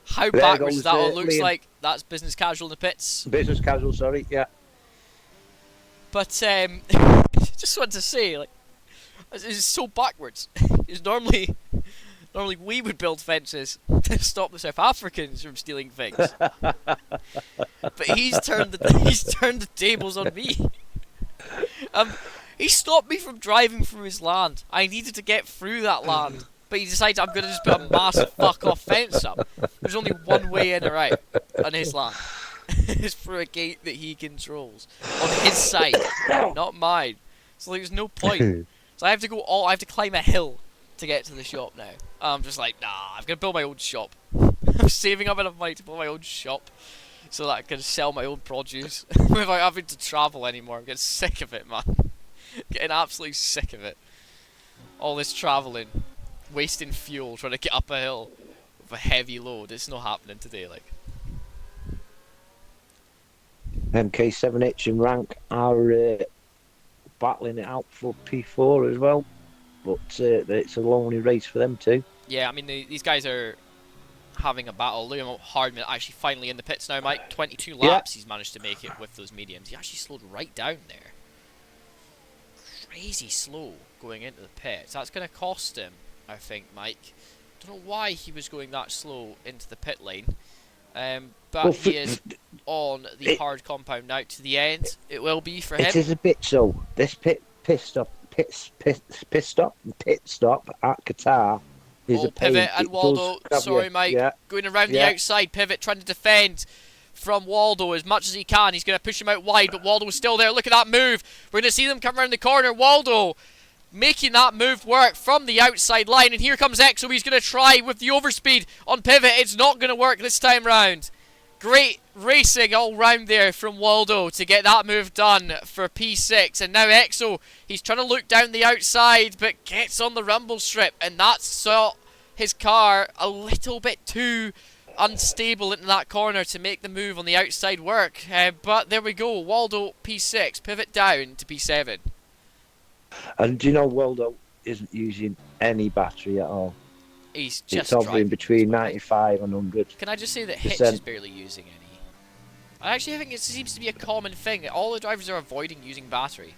How There backwards goes, that all looks Liam. like, that's business casual in the pits. Business casual, sorry, yeah. But, just want to say, like, it's so backwards. It's normally we would build fences to stop the South Africans from stealing things. But he's turned the tables on me. He stopped me from driving through his land. I needed to get through that land. But he decided I'm going to just put a massive fuck-off fence up. There's only one way in or out on his land. It's through a gate that he controls. On his side, not mine. So there's no point. So I have to climb a hill to get to the shop now. I'm just like, nah, I'm going to build my own shop. I'm saving up enough money to build my own shop so that I can sell my own produce without having to travel anymore. I'm getting sick of it, man. Getting absolutely sick of it. All this travelling. Wasting fuel trying to get up a hill with a heavy load. It's not happening today, like. MK7H and Rank are battling it out for P4 as well, but it's a lonely race for them too. Yeah, I mean, these guys are having a battle. Liam Hardman actually finally in the pits now, Mike. 22 laps he's managed to make it with those mediums. He actually slowed right down there. Crazy slow going into the pits. That's going to cost him, I think, Mike. Don't know why he was going that slow into the pit lane. But he is on the hard compound now to the end. It will be for him. It is a bit so. This pit stop at Qatar is a pain. Pivot and Waldo. Sorry, Mike. Yeah. Going around the outside. Pivot trying to defend from Waldo as much as he can. He's going to push him out wide, but Waldo is still there. Look at that move. We're going to see them come around the corner. Waldo making that move work from the outside line, and here comes Exo. He's going to try with the overspeed on Pivot. It's not going to work this time round. Great racing all round there from Waldo to get that move done for P6, and now Exo, he's trying to look down the outside but gets on the rumble strip, and that saw his car a little bit too unstable into that corner to make the move on the outside work. But there we go, Waldo P6, Pivot down to P7. And do you know Waldo isn't using any battery at all? He's just it's hovering between 95 and 100. Can I just say that Hitch is barely using any? I actually think it seems to be a common thing. All the drivers are avoiding using battery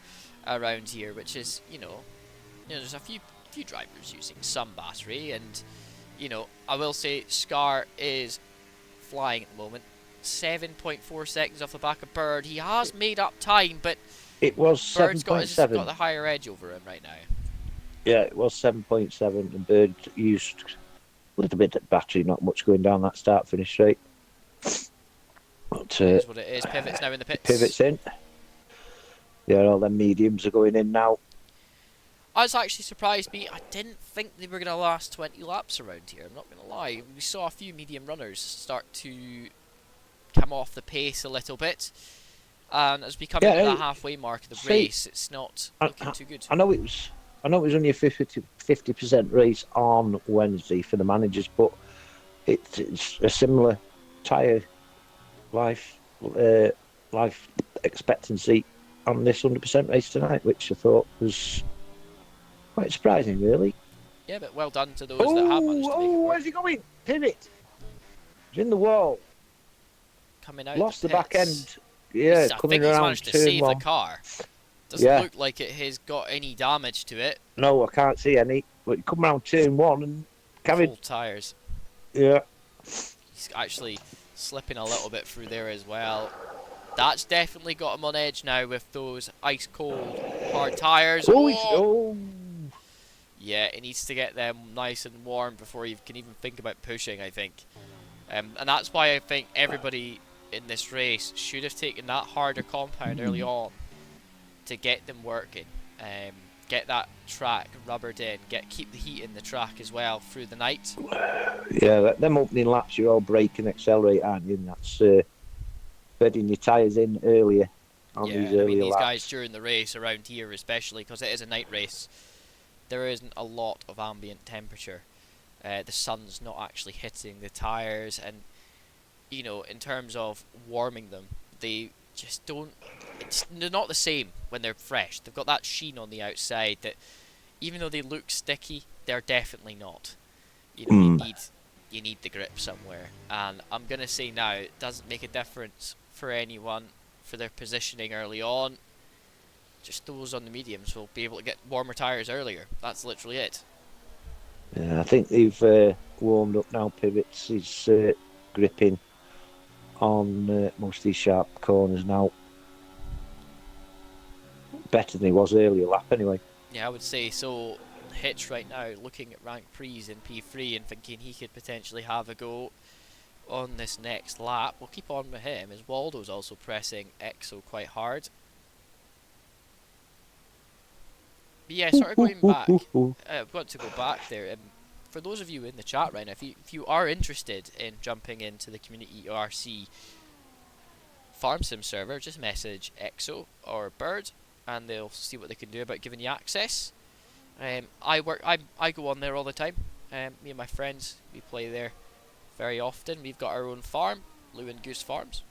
around here, which is, you know, there's a few drivers using some battery, and I will say Scar is flying at the moment. 7.4 seconds off the back of Bird. He has made up time, but it was 7.7. got the higher edge over him right now. Yeah, it was 7.7, and Bird used a little bit of battery, not much going down that start-finish straight. But, that's what it is. Pivot's now in the pits. Pivot's in. Yeah, all them mediums are going in now. I was actually surprised. I didn't think they were going to last 20 laps around here. I'm not going to lie. We saw a few medium runners start to come off the pace a little bit. And as we come into the halfway mark of the race, it's not looking too good. I know it was only a 50% race on Wednesday for the managers, but it's a similar tyre life expectancy on this 100% race tonight, which I thought was quite surprising, really. Yeah, but well done to those that have managed to make it work. Where's he going? Pivot. He's in the wall. Coming out. Lost the pits. back end. Yeah, I coming think he's around managed to save the car. Doesn't look like it has got any damage to it. No, I can't see any. But come around turn 1 and carried. Full tyres. Yeah. He's actually slipping a little bit through there as well. That's definitely got him on edge now with those ice cold hard tyres. Yeah, he needs to get them nice and warm before you can even think about pushing, I think. And that's why I think everybody in this race should have taken that harder compound early on to get them working. Get that track rubbered in, keep the heat in the track as well through the night. Yeah, them opening laps, you're all brake and accelerate, aren't you? And that's bedding your tyres in earlier on these earlier these laps. guys during the race around here, especially because it is a night race, there isn't a lot of ambient temperature. The sun's not actually hitting the tyres, and in terms of warming them, they just don't. They're not the same when they're fresh. They've got that sheen on the outside that, even though they look sticky, they're definitely not. You know, you need the grip somewhere, and I'm gonna say now it doesn't make a difference for anyone for their positioning early on. Just those on the mediums will be able to get warmer tyres earlier. That's literally it. Yeah, I think they've warmed up now. Pivots is gripping on most of these sharp corners now. Better than he was earlier lap, anyway. Yeah, I would say so. Hitch right now looking at rank pre's in P3 and thinking he could potentially have a go on this next lap. We'll keep on with him as Waldo's also pressing EXO quite hard. But yeah, sort of going back. I've got to go back there. For those of you in the chat right now, if you are interested in jumping into the community ERC Farm Sim server, just message EXO or Bird, and they'll see what they can do about giving you access. I go on there all the time. Me and my friends, we play there very often. We've got our own farm, Lou and Goose Farms.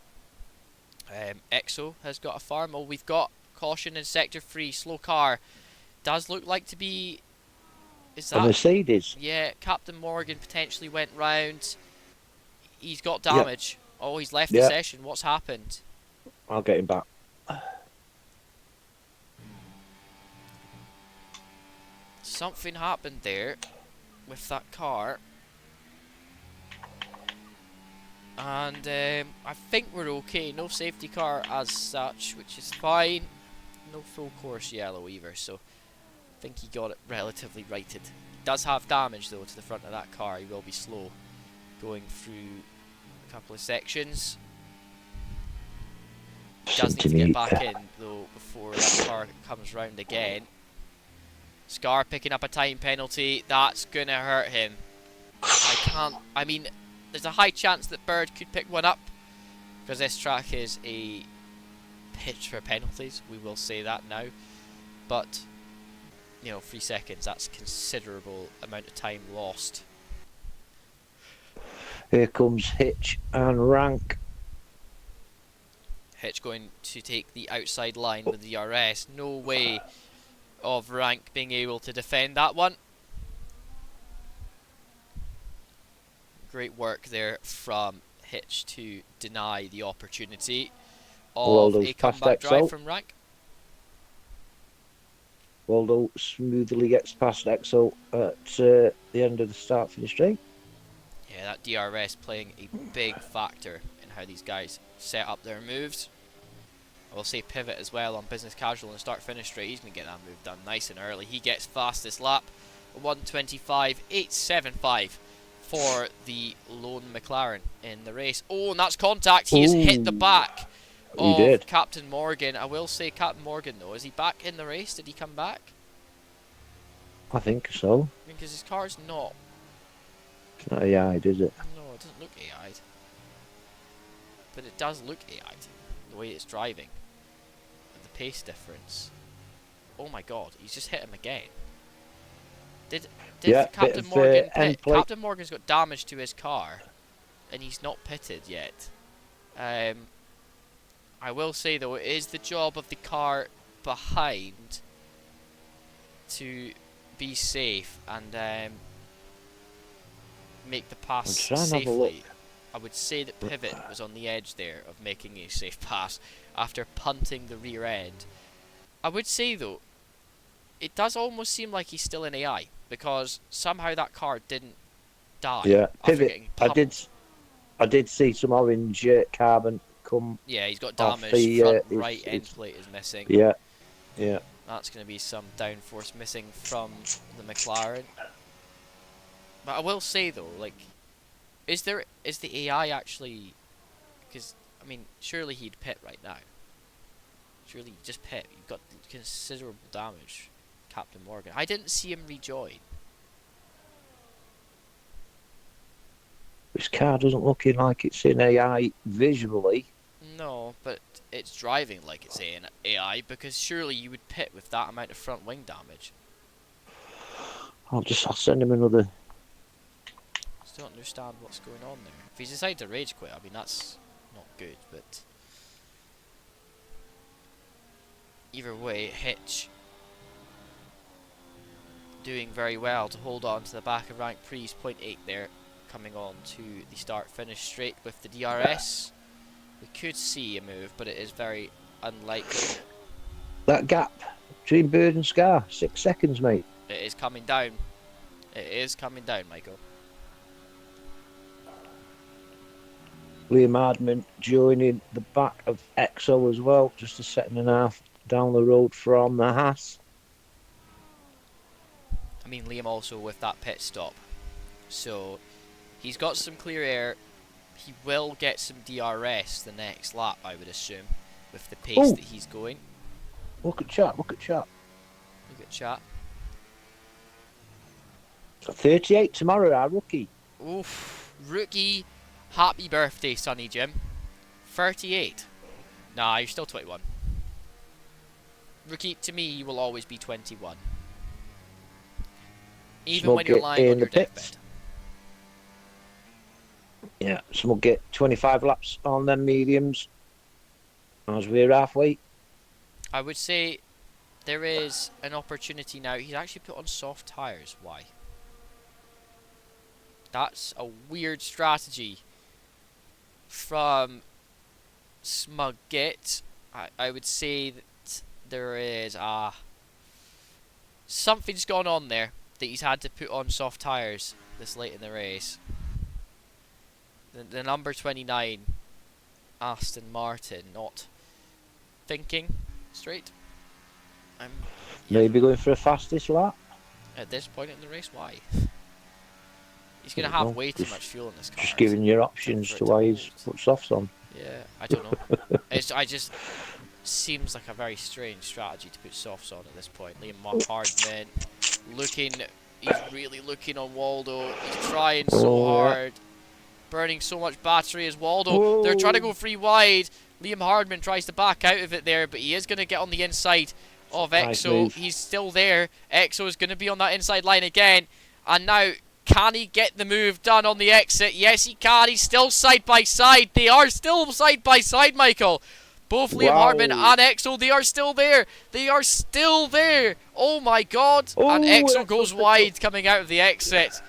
EXO has got a farm. Oh, we've got caution in sector 3, slow car. Does look like to be... Is that... A Mercedes. Yeah, Captain Morgan potentially went round. He's got damage. Yep. Oh, he's left the session. What's happened? I'll get him back. Something happened there with that car. And I think we're okay. No safety car as such, which is fine. No full course yellow either, so I think he got it relatively righted. He does have damage though to the front of that car. He will be slow going through a couple of sections. He does need to get back in though before that car comes round again. Scar picking up a time penalty. That's gonna hurt him. I mean, there's a high chance that Bird could pick one up, because this track is a pitch for penalties. We will say that now. But, you know, 3 seconds, that's considerable amount of time lost. Here comes Hitch and Rank. Hitch going to take the outside line with the DRS. No way of Rank being able to defend that one. Great work there from Hitch to deny the opportunity of a comeback drive from Rank. Waldo smoothly gets past EXO at the end of the start-finish straight. Yeah, that DRS playing a big factor in how these guys set up their moves. I will say pivot as well on business casual and start-finish straight. He's going to get that move done nice and early. He gets fastest lap, 1:25.875 for the lone McLaren in the race. Oh, and that's contact. He has hit the back of Captain Morgan. I will say Captain Morgan, though, is he back in the race? Did he come back? I think so. Because his car's not. It's not AI'd, is it? No, it doesn't look AI'd. But it does look AI'd, the way it's driving. And the pace difference. Oh my god, he's just hit him again. Did Captain Morgan pit? Captain Morgan's got damage to his car, and he's not pitted yet. I will say though, it is the job of the car behind to be safe and make the pass safely. I would say that Pivot was on the edge there of making a safe pass after punting the rear end. I would say though, it does almost seem like he's still in AI, because somehow that car didn't die. Yeah, Pivot. I did see some orange carbon come. Yeah, he's got damage. Front right end plate is missing. Yeah. That's going to be some downforce missing from the McLaren. But I will say though, like, is the AI actually? Because I mean, surely he'd pit right now. Surely he'd just pit. You've got considerable damage, Captain Morgan. I didn't see him rejoin. This car doesn't look like it's in AI visually. No, but it's driving like it's in AI, because surely you would pit with that amount of front wing damage. I'll send him another. I still don't understand what's going on there. If he's decided to rage quit, I mean, that's not good, but either way, Hitch doing very well to hold on to the back of Rank Pre's .8 there, coming on to the start-finish straight with the DRS. We could see a move, but it is very unlikely. That gap between Bird and Scar, 6 seconds, mate. It is coming down. It is coming down, Michael. Liam Hardman joining the back of Exo as well, just a second and a half down the road from the Haas. I mean, Liam also with that pit stop. So, he's got some clear air. He will get some DRS the next lap, I would assume, with the pace that he's going. Look at chat, look at chat. Look at chat. 38 tomorrow, our rookie. Oof. Rookie. Happy birthday, Sonny Jim. 38. Nah, you're still 21. Rookie, to me, you will always be 21. Even when you're lying on your deathbed. Yeah, so we'll get 25 laps on them mediums as we're halfway. I would say there is an opportunity now. He's actually put on soft tyres. Why? That's a weird strategy from Smugget. I would say that there is something's gone on there that he's had to put on soft tyres this late in the race. The number 29 Aston Martin not thinking straight. Maybe going for a fastest lap. At this point in the race, why? He's going to have way too much fuel in this car. Just giving your options to why he's put softs on. Yeah, I don't know. Seems like a very strange strategy to put softs on at this point. Liam Hardman looking, he's really looking on Waldo. He's trying so hard. Burning so much battery as Waldo. Whoa. They're trying to go free wide. Liam Hardman tries to back out of it there, but he is going to get on the inside of Exo. Nice. He's still there. Exo is going to be on that inside line again. And now, can he get the move done on the exit? Yes, he can. He's still side by side. They are still side by side, Michael. Both Liam Hardman and Exo, they are still there. They are still there. Oh my God. And Exo goes wide coming out of the exit.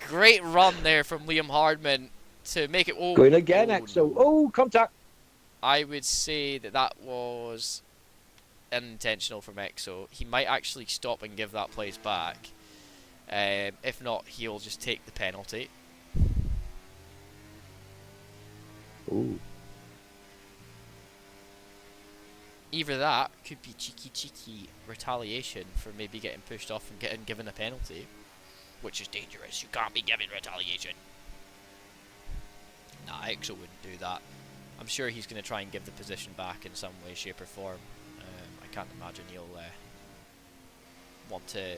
Great run there from Liam Hardman to make it. Going again, Exo. Oh, contact. I would say that was unintentional from Exo. He might actually stop and give that place back. If not, he'll just take the penalty. Ooh. Either that could be cheeky retaliation for maybe getting pushed off and getting given a penalty, which is dangerous. You can't be given retaliation. Nah, Exo wouldn't do that. I'm sure he's going to try and give the position back in some way, shape or form. I can't imagine he'll want to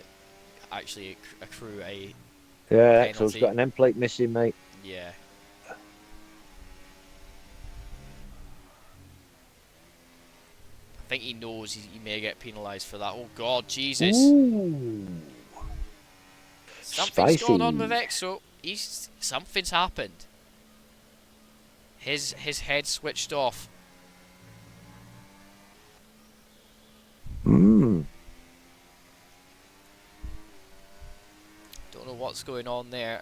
actually accrue a penalty. Exo's got an end plate missing, mate. Yeah. I think he knows he may get penalised for that. Oh God, Jesus. Ooh. Something's Spicy. going on with Exo. Something's happened. His head switched off. Don't know what's going on there.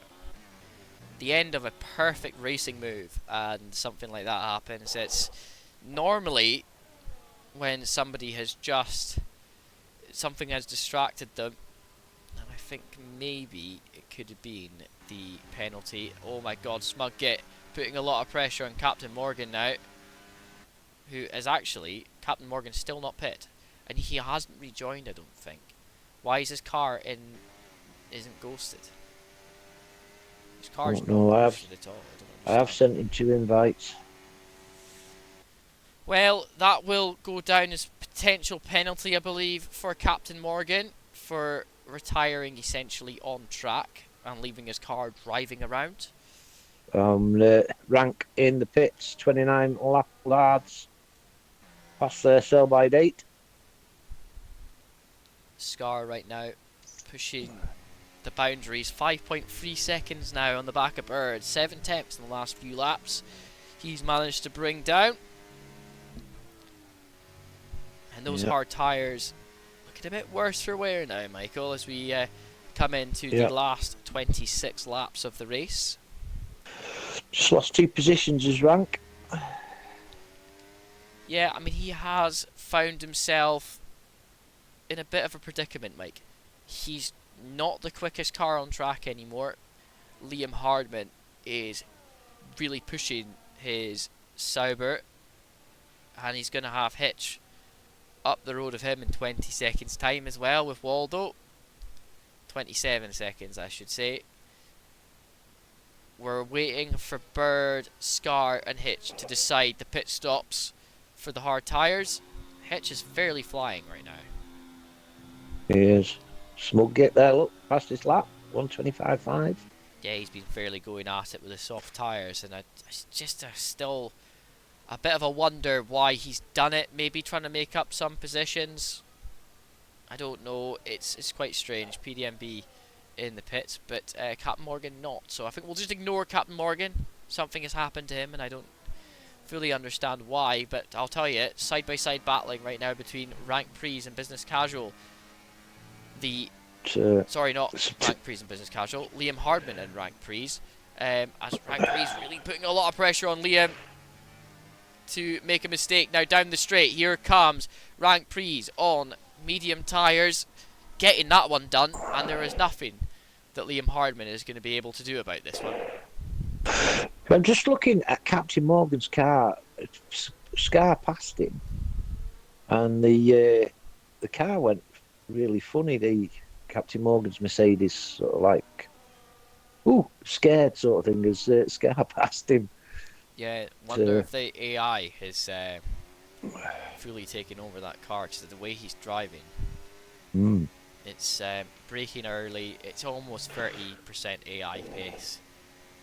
The end of a perfect racing move and something like that happens. It's normally when somebody has something has distracted them, and I think maybe it could have been the penalty. Oh my God, Smugget putting a lot of pressure on Captain Morgan now, who is actually, Captain Morgan's still not pit, and he hasn't rejoined, I don't think. Why is his car isn't ghosted? His car's not ghosted at all. I have sent him 2 invites. Well, that will go down as potential penalty, I believe, for Captain Morgan for retiring essentially on track and leaving his car driving around. Rank in the pits, 29 lap lads. Past their sell by date. Scar right now pushing the boundaries. 5.3 seconds now on the back of Bird. 7 tenths in the last few laps. He's managed to bring down. And those Yeah. hard tyres looking a bit worse for wear now, Michael, as we come into Yeah. the last 26 laps of the race. Just lost 2 positions as rank. Yeah, I mean, he has found himself in a bit of a predicament, Mike. He's not the quickest car on track anymore. Liam Hardman is really pushing his Sauber, and he's going to have Hitch up the road of him in 20 seconds time as well with Waldo. 27 seconds, I should say. We're waiting for Bird, Scar and Hitch to decide the pit stops for the hard tyres. Hitch is fairly flying right now. He is. Smug get there, look, past his lap. 125.5. Yeah, he's been fairly going at it with the soft tyres, and it's just still a bit of a wonder why he's done it. Maybe trying to make up some positions. I don't know. It's quite strange. PDMB in the pits, but Captain Morgan not. So I think we'll just ignore Captain Morgan. Something has happened to him, and I don't fully understand why. But I'll tell you, side by side battling right now between Rank Prees and Business Casual. Sorry, not Rank Prees and Business Casual. Liam Hardman and Rank Prees. As Rank Prees really putting a lot of pressure on Liam to make a mistake. Now down the straight, here comes Rank Prees on medium tyres, getting that one done, and there is nothing that Liam Hardman is going to be able to do about this one. I'm just looking at Captain Morgan's car. Scar passed him, and the car went really funny. The Captain Morgan's Mercedes sort of like, scared sort of thing as Scar passed him. Yeah, wonder if the AI has fully taken over that car, because the way he's driving. It's braking early. It's almost 30% AI pace,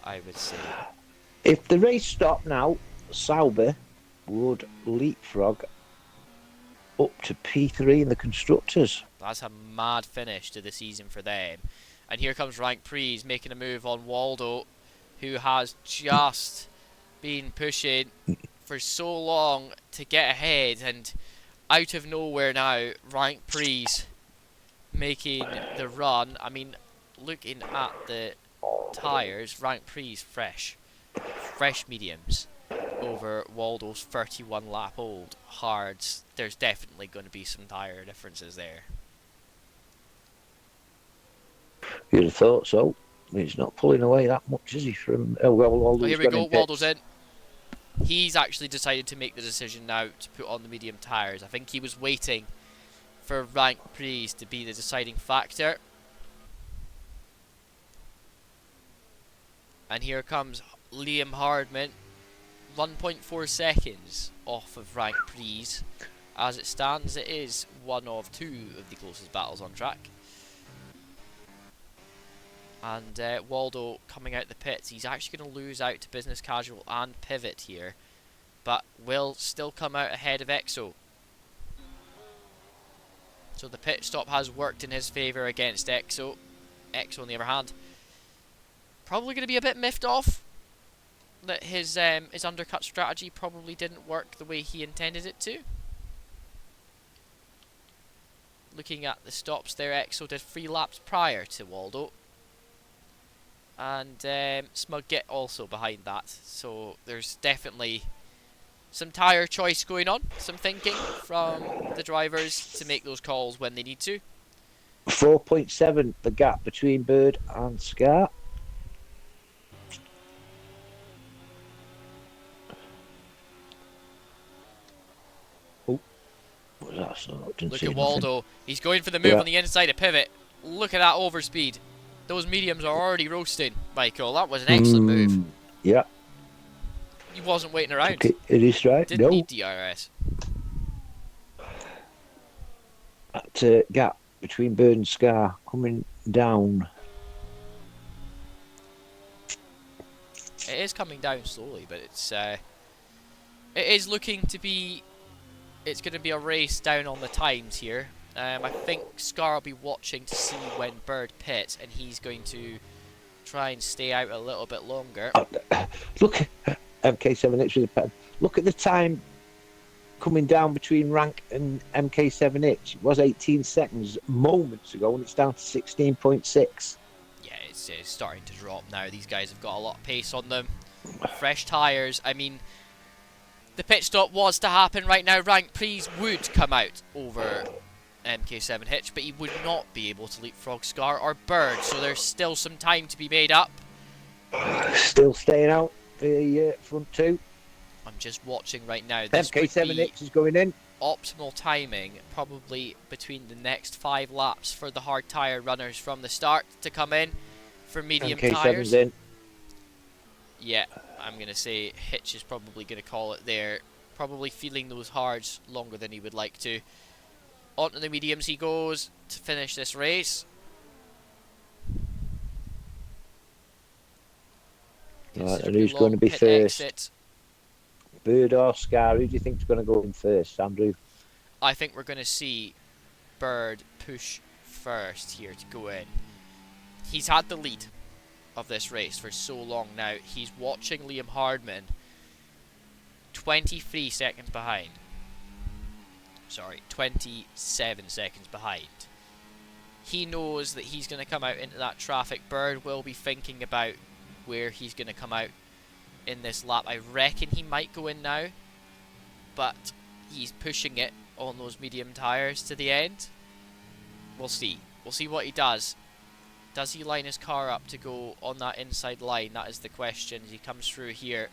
I would say. If the race stopped now, Sauber would leapfrog up to P3 in the constructors. That's a mad finish to the season for them. And here comes Rank Prees making a move on Waldo, who has just been pushing for so long to get ahead, and out of nowhere now, Rank Prees making the run. I mean, looking at the tyres, Rank Prees fresh mediums over Waldo's 31 lap old hards. There's definitely going to be some tyre differences there. You'd have thought so. He's not pulling away that much, is he? From Waldo's Here we go. Waldo's pits. in. He's actually decided to make the decision now to put on the medium tyres. I think he was waiting for Rank Prees to be the deciding factor. And here comes Liam Hardman, 1.4 seconds off of Rank Prees. As it stands, it is one of two of the closest battles on track. And Waldo coming out the pits. He's actually going to lose out to Business Casual and Pivot here, but will still come out ahead of EXO. So the pit stop has worked in his favour against EXO. EXO, on the other hand, probably going to be a bit miffed off that his undercut strategy probably didn't work the way he intended it to. Looking at the stops there, EXO did 3 laps prior to Waldo. And Smug Git also behind that. So there's definitely some tyre choice going on, some thinking from the drivers to make those calls when they need to. 4.7 the gap between Bird and Scar. Oh, what was that? So Look at Waldo. He's going for the move on the inside of Pivot. Look at that overspeed. Those mediums are already roasting, Michael. That was an excellent move. Yeah. He wasn't waiting around. Okay, it is right. Didn't need DRS. That gap between Bird and Scar coming down. It is coming down slowly, but it is looking to be. It's going to be a race down on the times here. I think Scar will be watching to see when Bird pits, and he's going to try and stay out a little bit longer. Look, MK7X with a pen. Look at the time coming down between Rank and MK7H. It was 18 seconds moments ago, and it's down to 16.6. Yeah, it's starting to drop now. These guys have got a lot of pace on them. Fresh tyres. I mean, the pit stop was to happen right now. Rank Prees would come out over MK7 Hitch, but he would not be able to leapfrog Scar or Bird, so there's still some time to be made up. Still staying out the front two. I'm just watching right now. This MK7H is going in. Optimal timing, probably between the next 5 laps for the hard tyre runners from the start to come in for medium tyres. MK7's in. Yeah, I'm going to say Hitch is probably going to call it there. Probably feeling those hards longer than he would like to. Onto the mediums he goes to finish this race. Right, and who's going to be first? Exit. Bird or Scar? Who do you think is going to go in first, Andrew? I think we're going to see Bird push first here to go in. He's had the lead of this race for so long now. He's watching Liam Hardman 23 seconds behind. Sorry, 27 seconds behind. He knows that he's going to come out into that traffic. Bird will be thinking about where he's going to come out in this lap. I reckon he might go in now, but he's pushing it on those medium tyres to the end. We'll see. We'll see what he does. Does he line his car up to go on that inside line? That is the question as he comes through here.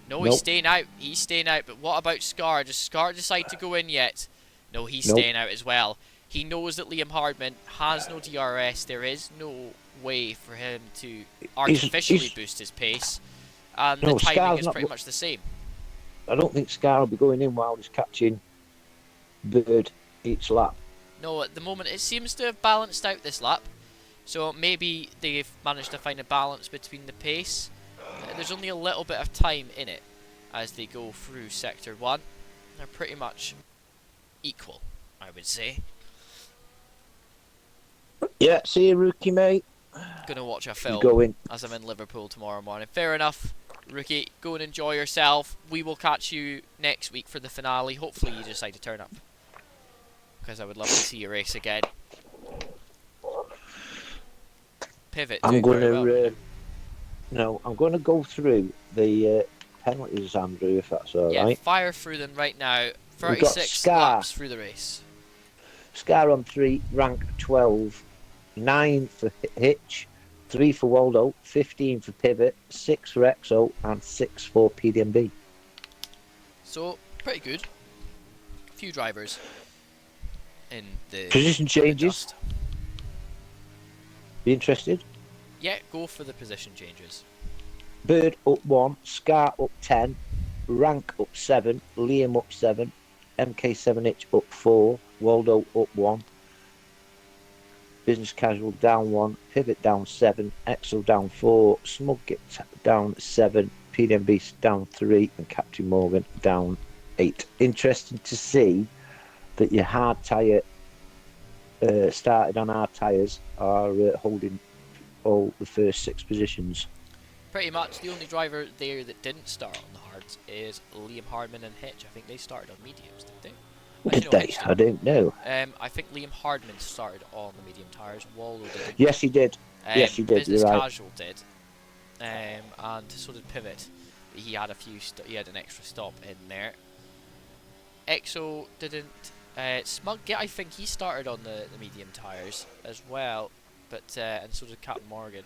No, Nope. he's staying out. He's staying out. But what about Scar? Does Scar decide to go in yet? No, he's Nope. staying out as well. He knows that Liam Hardman has no DRS. There is no way for him to artificially boost his pace. And No, the timing Scar's is not pretty much the same. I don't think Scar will be going in while he's catching Bird each lap. No, at the moment it seems to have balanced out this lap. So maybe they've managed to find a balance between the pace. There's only a little bit of time in it as they go through Sector 1. They're pretty much equal, I would say. Yeah, see you, rookie, mate. Gonna watch a You film go in. as I'm in Liverpool tomorrow morning. Fair enough, rookie. Go and enjoy yourself. We will catch you next week for the finale. Hopefully you decide to turn up, because I would love to see you race again. Pivot. I'm doing going very well. to. No, I'm going to go through the penalties, Andrew, if that's all right. Yeah, fire through them right now. We've got 36 Scar. laps through the race. Scar on 3, rank 12, 9 for Hitch, 3 for Waldo, 15 for Pivot, 6 for Exo, and 6 for PDMB. So, pretty good. Few drivers in the Position changes. dust. Be interested? Yeah, go for the position changes. Bird up 1, Scar up 10, rank up 7, Liam up 7, MK7H up 4, Waldo up 1, Business Casual down 1, Pivot down 7, Exo down 4, Smug down 7, PDMB down 3, and Captain Morgan down 8. Interesting to see that your hard tyre started on hard tyres are holding all the first 6 positions. Pretty much the only driver there that didn't start on the hards is Liam Hardman and Hitch. I think they started on mediums, did they? Did they? I don't know. I think Liam Hardman started on the medium tyres. Waldo did. Yes, he did. Yes, he did. Business You're right. Casual did. And so did Pivot. He had a few. He had an extra stop in there. Exo didn't. Smug, yeah, I think he started on the medium tyres as well. But and so did Captain Morgan.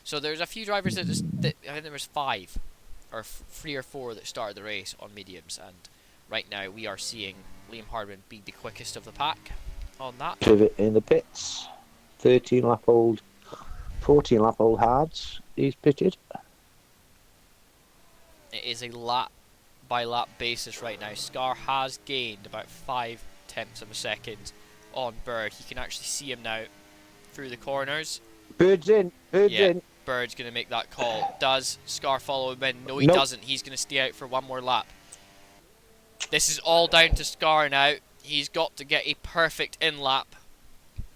So there's a few drivers that I think there was 5 or 3 or 4 that started the race on mediums, and right now we are seeing Liam Hardman be the quickest of the pack on that. Pivot in the pits. 14 lap old hards. He's pitted. It is a lap by lap basis right now. Scar has gained about 0.5 of a second on Bird. You can actually see him now through the corners. Bird's in. Bird's in. Bird's going to make that call. Does Scar follow him in? No, he Nope. doesn't. He's going to stay out for one more lap. This is all down to Scar now. He's got to get a perfect in lap.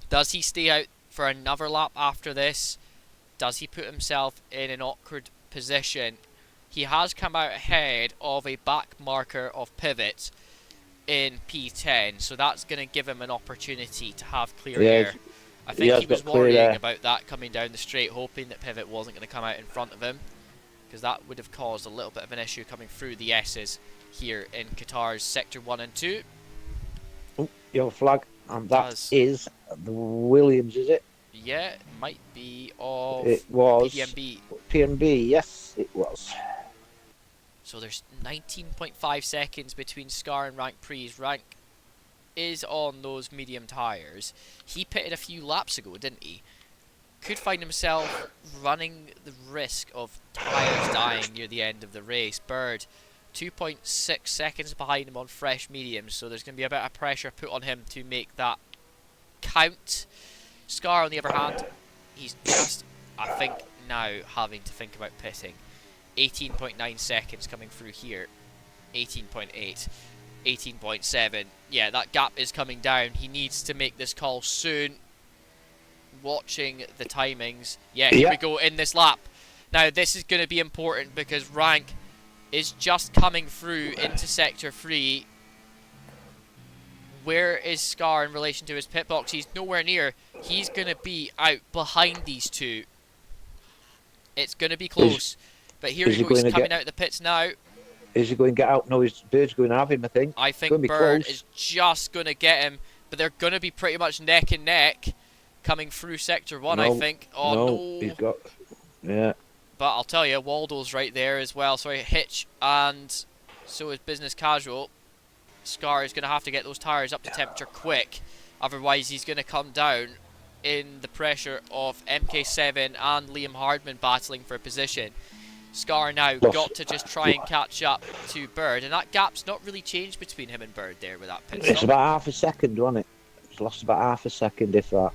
Does he stay out for another lap after this? Does he put himself in an awkward position? He has come out ahead of a back marker of Pivot. in P10, so that's going to give him an opportunity to have clear Yeah, air. I think has he was got clear worrying air. about that coming down the straight, hoping that Pivot wasn't going to come out in front of him, because that would have caused a little bit of an issue coming through the S's here in Qatar's Sector 1 and 2. Oh, yellow flag. And that Does. is the Williams, is it? Yeah, it might be of It was PDMB. PNB, yes, it was. So there's 19.5 seconds between Scar and Rank Pre's. Rank is on those medium tyres. He pitted a few laps ago, didn't he? Could find himself running the risk of tyres dying near the end of the race. Bird, 2.6 seconds behind him on fresh mediums, so there's going to be a bit of pressure put on him to make that count. Scar, on the other hand, he's just, I think, now having to think about pitting. 18.9 seconds coming through here. 18.8. 18.7. Yeah, that gap is coming down. He needs to make this call soon. Watching the timings. Yeah, here we go in this lap. Now, this is going to be important because Rank is just coming through into Sector 3. Where is Scar in relation to his pit box? He's nowhere near. He's going to be out behind these two. It's going to be close. But here he goes, he's coming out of the pits now. Is he going to get out? No, his Bird's going to have him, I think. I think Bird is just going to get him. But they're going to be pretty much neck and neck coming through Sector 1, I think. Oh, no. He's got... Yeah. But I'll tell you, Waldo's right there as well. Sorry, Hitch, and so is Business Casual. Scar is going to have to get those tyres up to temperature quick. Otherwise, he's going to come down in the pressure of MK7 and Liam Hardman battling for position. Scar now got to just try and catch up to Bird, and that gap's not really changed between him and Bird there with that pit stop. It's about half a second, wasn't it? It's lost about half a second, if that.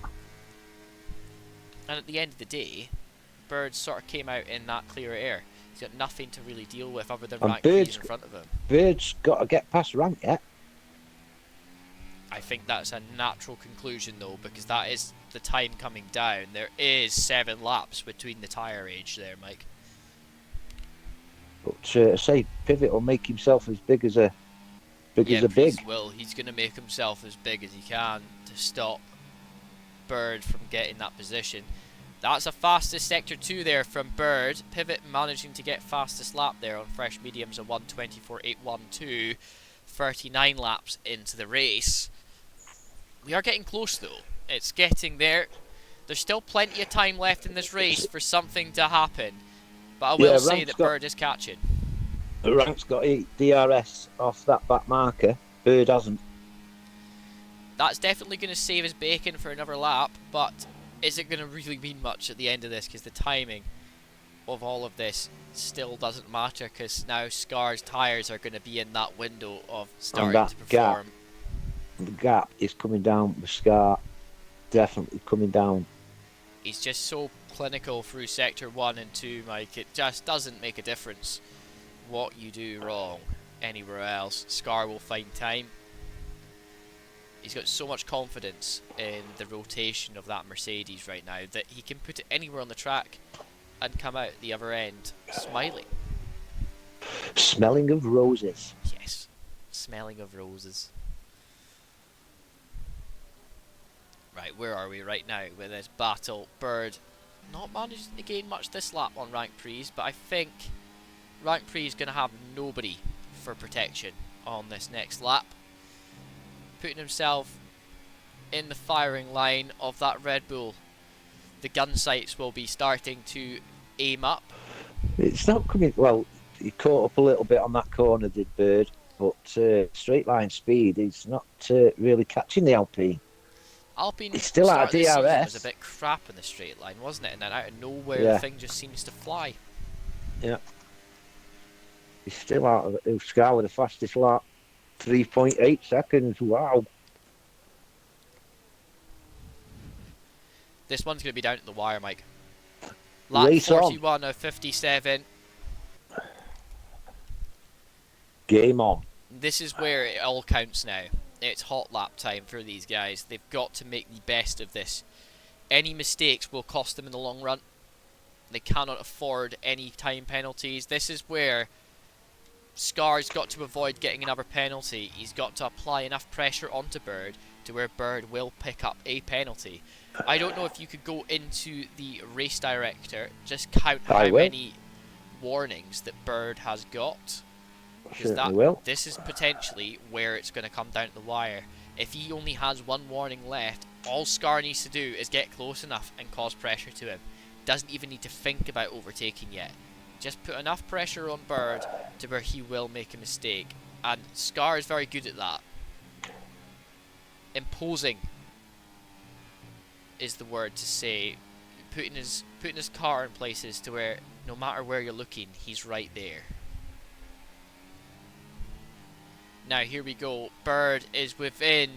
And at the end of the day, Bird sort of came out in that clear air. He's got nothing to really deal with other than Rank Pre's in front of him. Bird's got to get past Rank yet. I think that's a natural conclusion though, because that is the time coming down. There is 7 laps between the tyre age there, Mike. But I say Pivot will make himself as big as a big. He's going to make himself as big as he can to stop Bird from getting that position. That's a fastest Sector 2 there from Bird. Pivot managing to get fastest lap there on fresh mediums, a 1:24.812. 39 laps into the race. We are getting close though. It's getting there. There's still plenty of time left in this race for something to happen. But I will say that Bird is catching. Rank's got DRS off that back marker. Bird hasn't. That's definitely going to save his bacon for another lap, but is it going to really mean much at the end of this? Because the timing of all of this still doesn't matter, because now Scar's tyres are going to be in that window of starting to perform. The gap is coming down with Scar. Definitely coming down. He's just so clinical through Sector 1 and 2, Mike. It just doesn't make a difference what you do wrong anywhere else. Scar will find time. He's got so much confidence in the rotation of that Mercedes right now that he can put it anywhere on the track and come out the other end smiling. Smelling of roses. Yes, smelling of roses. Right, where are we right now with this battle? Bird not managing to gain much this lap on Rank Pre's, but I think Rank Pre is going to have nobody for protection on this next lap. Putting himself in the firing line of that Red Bull. The gun sights will be starting to aim up. It's not coming... Well, he caught up a little bit on that corner, did Bird, but straight line speed, he's not really catching the Alpine. Alpine it's still out of DRS. Was a bit crap in the straight line, wasn't it? And then out of nowhere, the thing just seems to fly. Yeah. He's still out of it. Scar with the fastest lap. 3.8 seconds. Wow. This one's going to be down to the wire, Mike. Lap Race 41 of 57. Game on. This is where it all counts now. It's hot lap time for these guys. They've got to make the best of this. Any mistakes will cost them in the long run. They cannot afford any time penalties. This is where Scar's got to avoid getting another penalty. He's got to apply enough pressure onto Bird to where Bird will pick up a penalty. I don't know if you could go into the race director, just count I how will. many warnings that Bird has got. Because Certainly will. this is potentially where it's going to come down to the wire. If he only has one warning left, all Scar needs to do is get close enough and cause pressure to him. Doesn't even need to think about overtaking yet. Just put enough pressure on Bird to where he will make a mistake. And Scar is very good at that. Imposing is the word to say. Putting his car in places to where no matter where you're looking, he's right there. Now here we go. Bird is within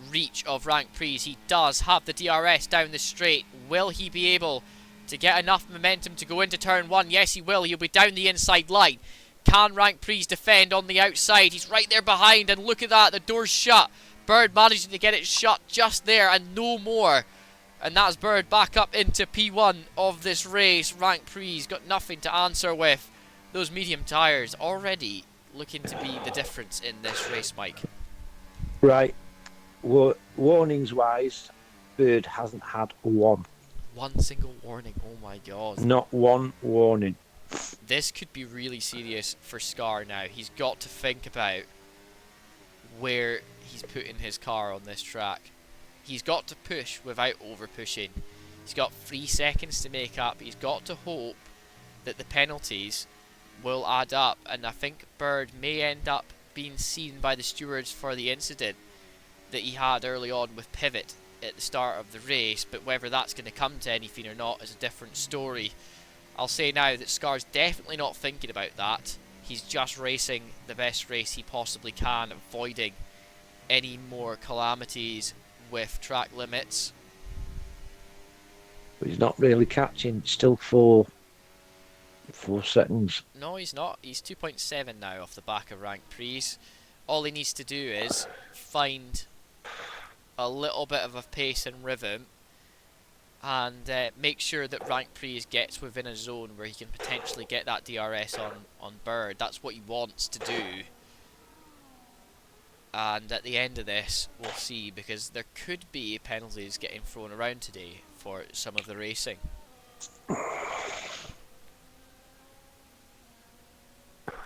reach of Rank Prees. He does have the DRS down the straight. Will he be able to get enough momentum to go into turn 1? Yes, he will. He'll be down the inside line. Can Rank Prees defend on the outside? He's right there behind, and look at that. The door's shut. Bird managing to get it shut just there and no more. And that's Bird back up into P1 of this race. Rank Prees got nothing to answer with. Those medium tyres already looking to be the difference in this race, Mike. Right. Warnings wise, Bird hasn't had one. One single warning. Oh my god. Not one warning. This could be really serious for Scar now. He's got to think about where he's putting his car on this track. He's got to push without over pushing. He's got 3 seconds to make up. He's got to hope that the penalties will add up, and I think Bird may end up being seen by the stewards for the incident that he had early on with Pivot at the start of the race, but whether that's going to come to anything or not is a different story. I'll say now that Scar's definitely not thinking about that. He's just racing the best race he possibly can, avoiding any more calamities with track limits. But he's not really catching. Still 4 seconds. No, he's not. He's 2.7 now off the back of Rank Prees. All he needs to do is find a little bit of a pace and rhythm and make sure that Rank Prees gets within a zone where he can potentially get that DRS on Bird. That's what he wants to do. And at the end of this, we'll see, because there could be penalties getting thrown around today for some of the racing.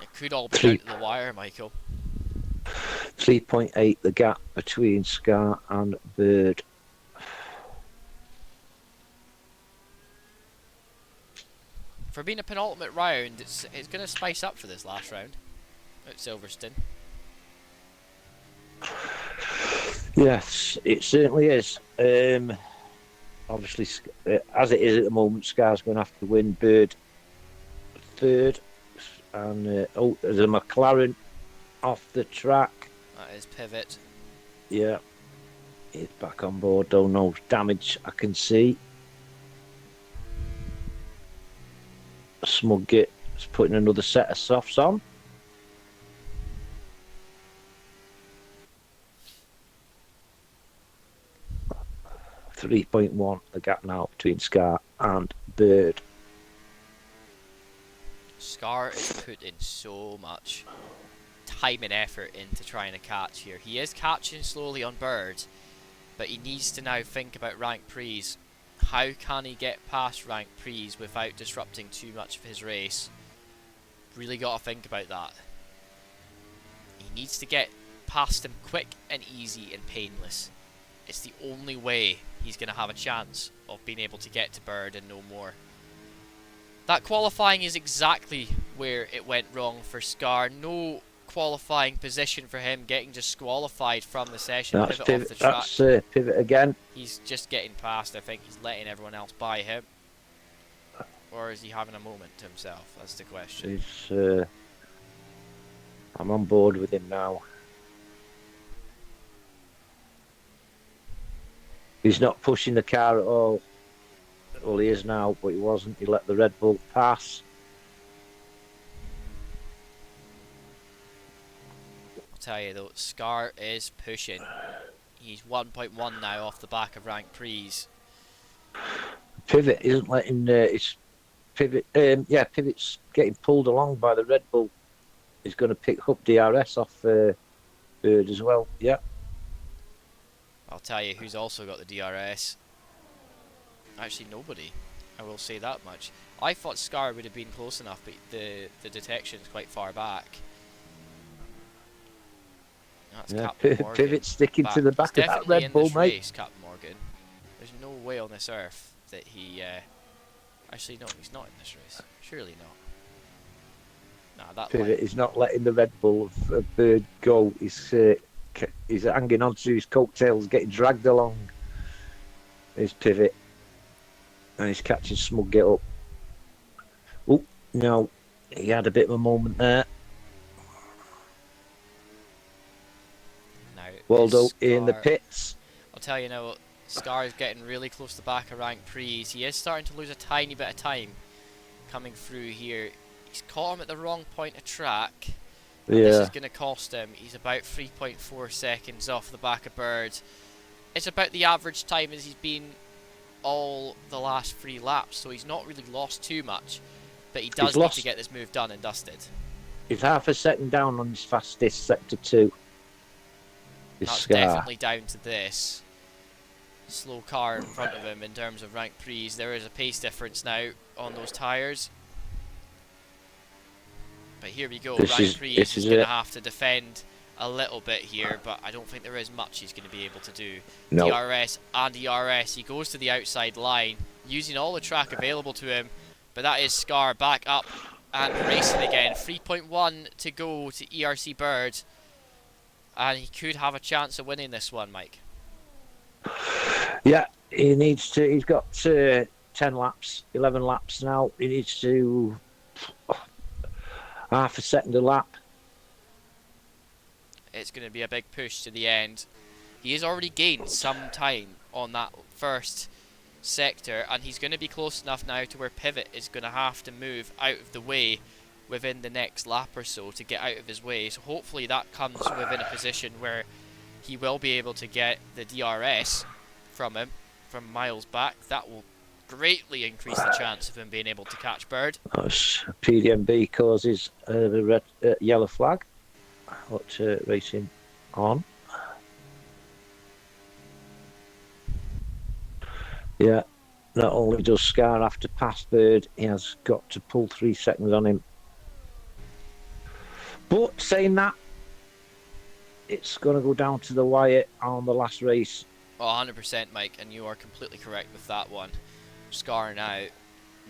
It could all be down to the wire, Michael. 3.8 the gap between Scar and Bird. For being a penultimate round, it's going to spice up for this last round at Silverstone. Yes, it certainly is. Obviously, as it is at the moment, Scar's going to have to win. Bird third, and there's a McLaren off the track. That is Pivot. Yeah, he's back on board. Don't know damage I can see. Smugget is putting another set of softs on. .1 the gap now between Scar and Bird. Scar is putting so much time and effort into trying to catch here. He is catching slowly on Bird, but he needs to now think about Rank Prees. How can he get past Rank Prees without disrupting too much of his race? Really got to think about that. He needs to get past him quick and easy and painless. It's the only way he's going to have a chance of being able to get to Bird and no more. That qualifying is exactly where it went wrong for Scar. No qualifying position for him, getting disqualified from the session. That's Pivot off the track. That's Pivot again. He's just getting past. I think he's letting everyone else by him. Or is he having a moment to himself? That's the question. I'm on board with him now. He's not pushing the car at all. Well, he is now, but he wasn't. He let the Red Bull pass. I'll tell you though, Scar is pushing. He's 1.1 now off the back of Rank Prees. Pivot isn't letting his Pivot's getting pulled along by the Red Bull. he's going to pick up DRS off Bird as well. Yeah. I'll tell you who's also got the DRS. Actually, nobody. I will say that much. I thought Scar would have been close enough, but the detection's quite far back. That's Captain Morgan. Pivot sticking to the back of that Red Bull, mate. Race, Captain Morgan. There's no way on this earth that he... Actually, no, he's not in this race. Surely not. Nah, that Pivot is not letting the Red Bull of Bird go. He's hanging on to his coattails, getting dragged along. Here's Pivot. And he's catching Smug Get Up. Oh, no. He had a bit of a moment there. Now, Waldo Scar, in the pits. I'll tell you now, Scar is getting really close to the back of Rank Prix. He is starting to lose a tiny bit of time coming through here. He's caught him at the wrong point of track. And this is going to cost him. He's about 3.4 seconds off the back of Bird. It's about the average time as he's been all the last 3 laps, so he's not really lost too much, but he does need to get this move done and dusted. He's half a second down on his fastest sector 2. That's Scar. definitely down to this slow car in front of him in terms of Rank Prix. There is a pace difference now on those tyres. But here we go, Rank Prix is going to have to defend a little bit here, but I don't think there is much he's going to be able to do. No. DRS and ERS, he goes to the outside line, using all the track available to him, but that is Scar back up and racing again. 3.1 to go to ERC Bird, and he could have a chance of winning this one, Mike. Yeah, he needs to. He's got 10 laps, 11 laps now. He needs to half a second a lap. It's going to be a big push to the end. He has already gained some time on that first sector, and he's going to be close enough now to where Pivot is going to have to move out of the way within the next lap or so to get out of his way. So hopefully that comes within a position where he will be able to get the DRS from him from miles back. That will greatly increase the chance of him being able to catch Bird. PDMB causes the red, yellow flag. What racing on? Yeah, not only does Scar have to pass Bird, he has got to pull 3 seconds on him. But saying that, it's going to go down to the wire on the last race. Oh, 100%, Mike, and you are completely correct with that one. Scar now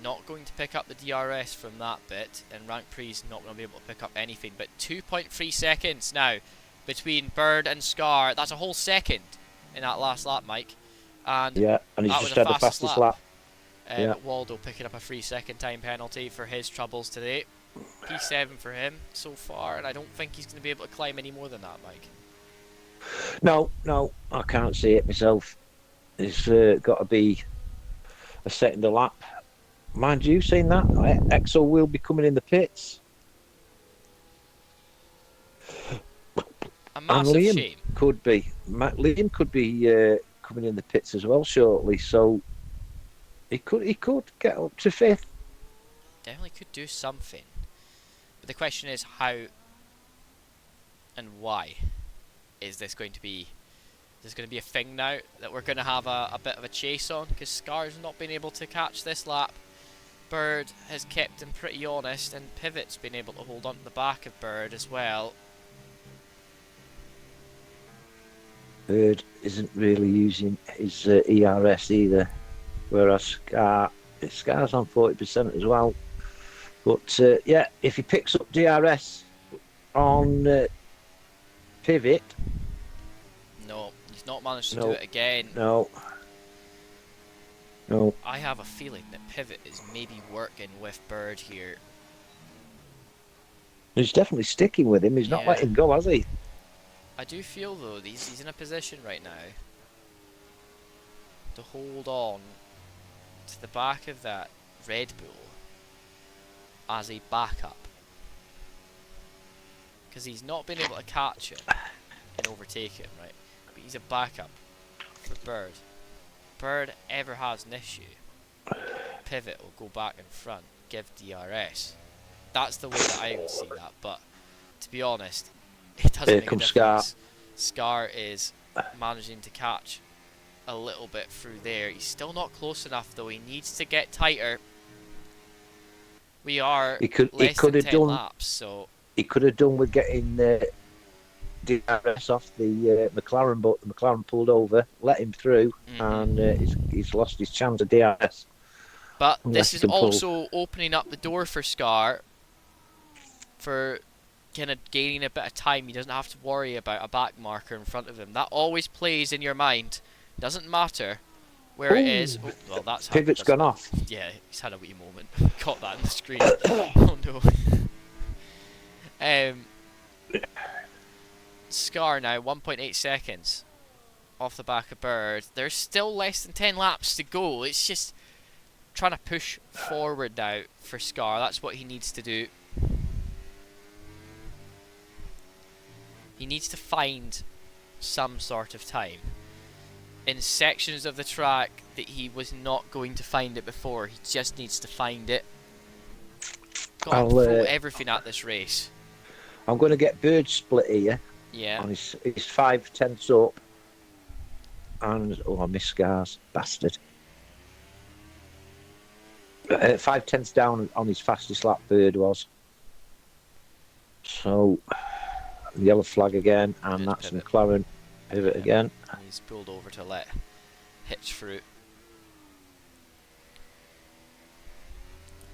not going to pick up the DRS from that bit, and Rank Prix is not going to be able to pick up anything, but 2.3 seconds now between Bird and Scar. That's a whole second in that last lap, Mike. And yeah, and he's just had the fastest lap. Yeah. Waldo picking up a 3-second time penalty for his troubles today. P7 for him so far, and I don't think he's going to be able to climb any more than that, Mike. No, I can't see it myself. It's got to be a second a lap. Mind you, saying that, Exo will be coming in the pits. A massive and Liam shame. Could be. Liam could be coming in the pits as well shortly, so he could get up to 5th. Definitely could do something. But the question is how and why is this going to be? Is this going to be a thing now that we're going to have a bit of a chase on? Because Scar's not been able to catch this lap. Bird has kept him pretty honest, and Pivot's been able to hold on to the back of Bird as well. Bird isn't really using his ERS either, whereas Scar's on 40% as well. But yeah, if he picks up DRS on Pivot... No, he's not managed to do it again. No. I have a feeling that Pivot is maybe working with Bird here. He's definitely sticking with him. He's not letting go, has he? I do feel though he's in a position right now to hold on to the back of that Red Bull as a backup, because he's not been able to catch him and overtake him, right? But he's a backup for Bird. Bird ever has an issue, Pivot will go back in front, give DRS. That's the way that I would see that, but to be honest, it doesn't Here make a comes difference. Scar is managing to catch a little bit through there. He's still not close enough though. He needs to get tighter. We are He could less than have 10 done. laps, so He could have done with getting DRS off the McLaren, but the McLaren pulled over, let him through, and he's lost his chance of DRS. but Unless this he is can pull. also opening up the door for Scar for kind of gaining a bit of time. He doesn't have to worry about a back marker in front of him. That always plays in your mind. Doesn't matter where it is. Oh, well, that's Pivot's gone off. Yeah, he's had a wee moment. Caught that in the screen. Oh no. Scar now 1.8 seconds off the back of Bird. There's still less than 10 laps to go. It's just trying to push forward now for Scar. That's what he needs to do. He needs to find some sort of time in sections of the track that he was not going to find it before. He just needs to find it. Got to throw everything at this race. I'm going to get Bird split here. Yeah. On his 5/10 up. And, I missed Scars. Bastard. 5/10 down on his fastest lap, Bird was. So, yellow flag again, and Good that's pivot. McLaren. Pivot again. And he's pulled over to let Hitch through.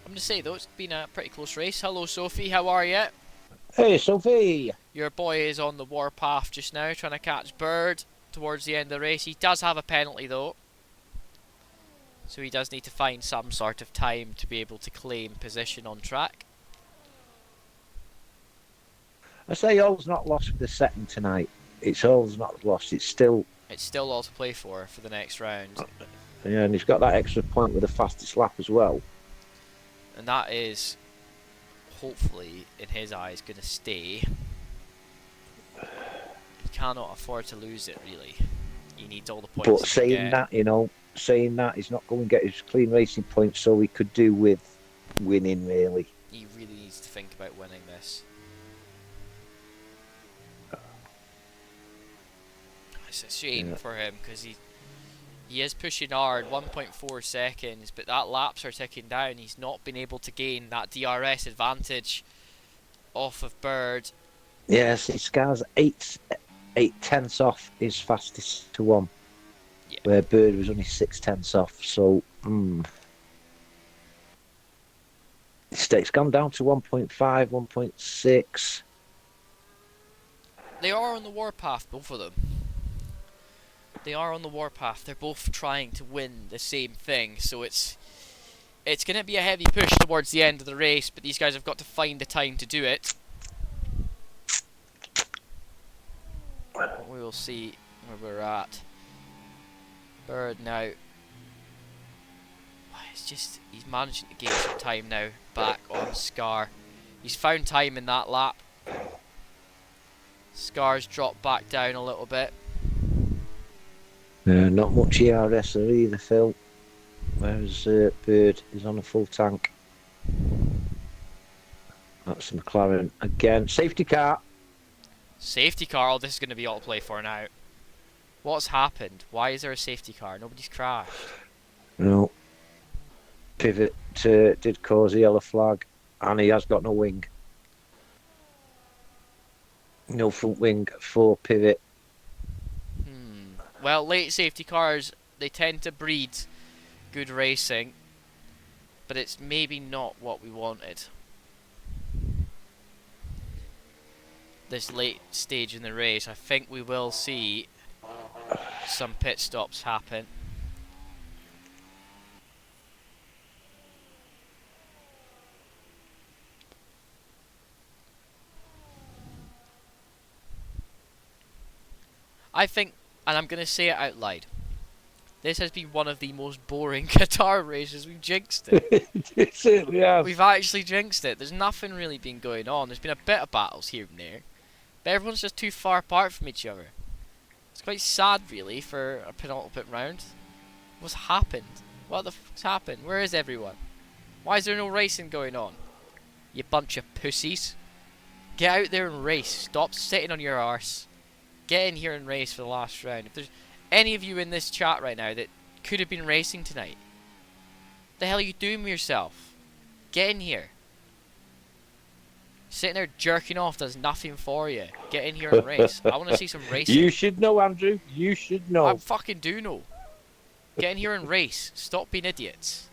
I'm going to say though, it's been a pretty close race. Hello Sophie, how are you? Hey, Sophie! Your boy is on the warpath just now, trying to catch Bird towards the end of the race. He does have a penalty though, so he does need to find some sort of time to be able to claim position on track. I say all's not lost for the second tonight. It's all's not lost. It's still, all to play for the next round. yeah, and he's got that extra point with the fastest lap as well. And that is, hopefully, in his eyes, going to stay. He cannot afford to lose it, really. He needs all the points. But saying that, he's not going to get his clean racing points, so he could do with winning, really. He really needs to think about winning this. It's a shame for him because he is pushing hard, 1.4 seconds, but that laps are ticking down. He's not been able to gain that DRS advantage off of Bird. Yes, his Scars 8/10 off his fastest to one, Yeah. where Bird was only 6/10 off. So, it's gone down to 1.5, 1.6. They are on the warpath, both of them. They are on the warpath. They're both trying to win the same thing, so it's going to be a heavy push towards the end of the race, but these guys have got to find the time to do it. We will see where we're at. Bird now. It's just, he's managing to gain some time now back on Scar. He's found time in that lap. Scar's dropped back down a little bit. Not much ERS there either, Phil. Whereas Bird is on a full tank. That's McLaren again. Safety car. Safety car, oh, this is going to be all to play for now. What's happened? Why is there a safety car? Nobody's crashed. No. Pivot did cause a yellow flag, and he has got no wing. No front wing for Pivot. Well, late safety cars, they tend to breed good racing, but it's maybe not what we wanted. This late stage in the race, I think we will see some pit stops happen. I think, and I'm going to say it out loud, this has been one of the most boring Qatar races. We've jinxed it. It certainly has. We've actually jinxed it. There's nothing really been going on. There's been a bit of battles here and there, but everyone's just too far apart from each other. It's quite sad, really, for a penultimate round. What's happened? What the fuck's happened? Where is everyone? Why is there no racing going on? You bunch of pussies. Get out there and race. Stop sitting on your arse. Get in here and race for the last round. If there's any of you in this chat right now that could have been racing tonight, the hell are you doing with yourself? Get in here. Sitting there jerking off does nothing for you. Get in here and race. I want to see some racing. You should know, Andrew. You should know. I fucking do know. Get in here and race. Stop being idiots.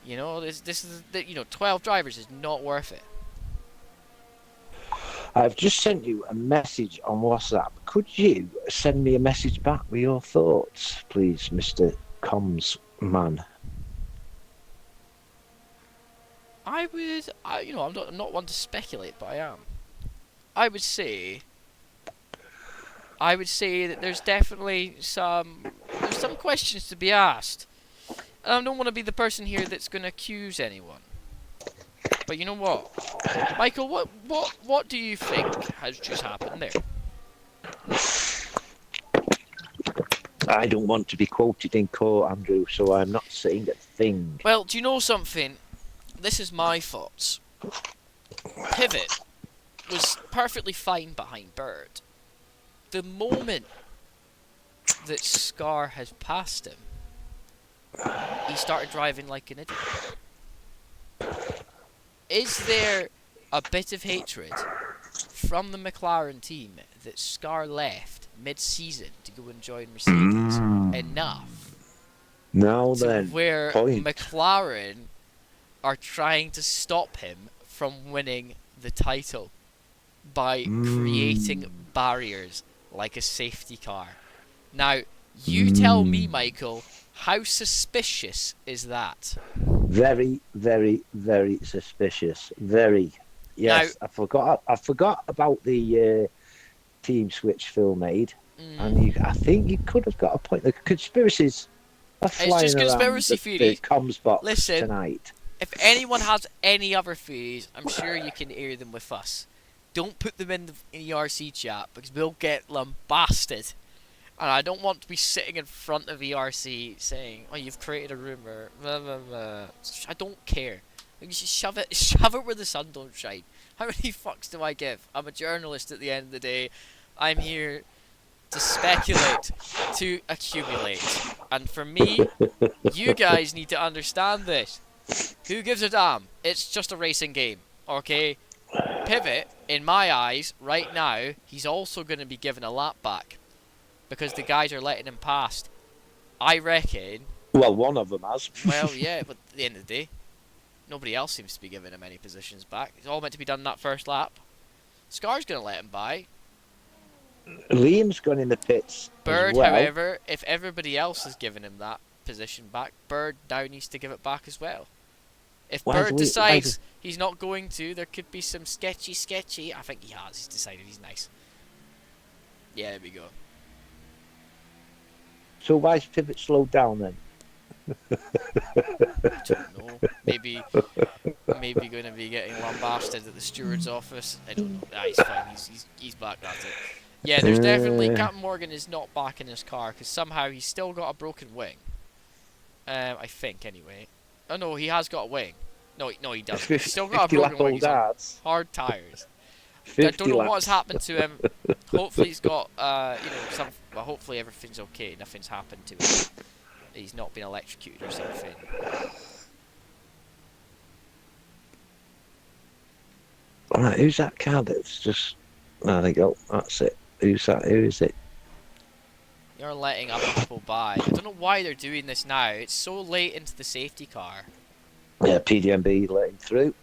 You know, this is 12 drivers is not worth it. I've just sent you a message on WhatsApp. Could you send me a message back with your thoughts, please, Mr. Comms Man? I'm not one to speculate, but I am. I would say that there's definitely some questions to be asked. And I don't want to be the person here that's going to accuse anyone. But you know what, Michael? What do you think has just happened there? I don't want to be quoted in court, Andrew, so I'm not saying a thing. Well, do you know something? This is my thoughts. Pivot was perfectly fine behind Bird. The moment that Scar has passed him, he started driving like an idiot. Is there a bit of hatred from the McLaren team that Scar left mid-season to go and join Mercedes enough Now to then, where point. McLaren are trying to stop him from winning the title by creating barriers like a safety car? Now, you tell me, Michael, how suspicious is that? Very, very, very suspicious. Very. Yes, Now, I forgot about the team switch Phil made, and I think you could have got a point. The conspiracies are flying just around conspiracy the theories. comms box Listen, tonight. if anyone has any other theories, I'm sure you can air them with us. Don't put them in the ERC chat because we'll get lambasted. And I don't want to be sitting in front of ERC saying, "Oh, you've created a rumor." Blah, blah, blah. I don't care. You just shove it where the sun don't shine. How many fucks do I give? I'm a journalist at the end of the day. I'm here to speculate, to accumulate. And for me, you guys need to understand this. Who gives a damn? It's just a racing game, okay? Pivot, in my eyes, right now, he's also going to be given a lap back. Because the guys are letting him past. I reckon... Well, one of them has. Well, yeah, but at the end of the day, nobody else seems to be giving him any positions back. It's all meant to be done in that first lap. Scar's going to let him by. Liam's gone in the pits. Bird, as well. however, if everybody else has given him that position back, Bird now needs to give it back as well. If Bird decides he's not going to, there could be some sketchy. I think he has. He's decided he's nice. Yeah, there we go. So why's Pivot slowed down then? I don't know. Maybe going to be getting lambasted at the steward's office. I don't know. He's fine. He's back. That's it. Yeah, there's definitely Captain Morgan is not back in his car because somehow he's still got a broken wing. I think anyway. Oh no, he has got a wing. No, he doesn't. He's still got a broken wing. He's on hard tires. I don't know what's happened to him. Hopefully he's got some. Well, hopefully everything's okay. Nothing's happened to him. He's not been electrocuted or something. Alright, who's that car that's just... There they go, that's it. Who's that? Who is it? You're letting other people by. I don't know why they're doing this now. It's so late into the safety car. Yeah, PDMB let him through.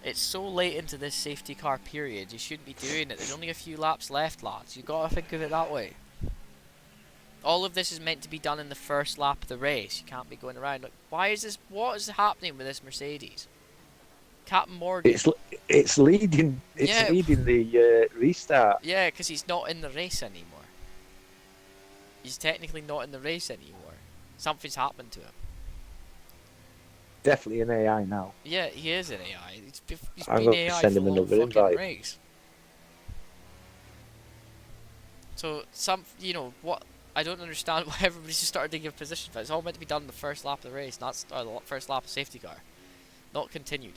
It's so late into this safety car period. You shouldn't be doing it. There's only a few laps left, lads. You gotta think of it that way. All of this is meant to be done in the first lap of the race. You can't be going around. Like, why is this? What is happening with this Mercedes? Captain Morgan. It's leading. It's leading the restart. Yeah, because he's not in the race anymore. He's technically not in the race anymore. Something's happened to him. Definitely an AI now. Yeah, he is an AI. He's I'm been going AI to send for him the whole another fucking invite. race. So what? I don't understand why everybody's just started to give position for it. It's all meant to be done in the first lap of the race, not the first lap of safety car, not continued.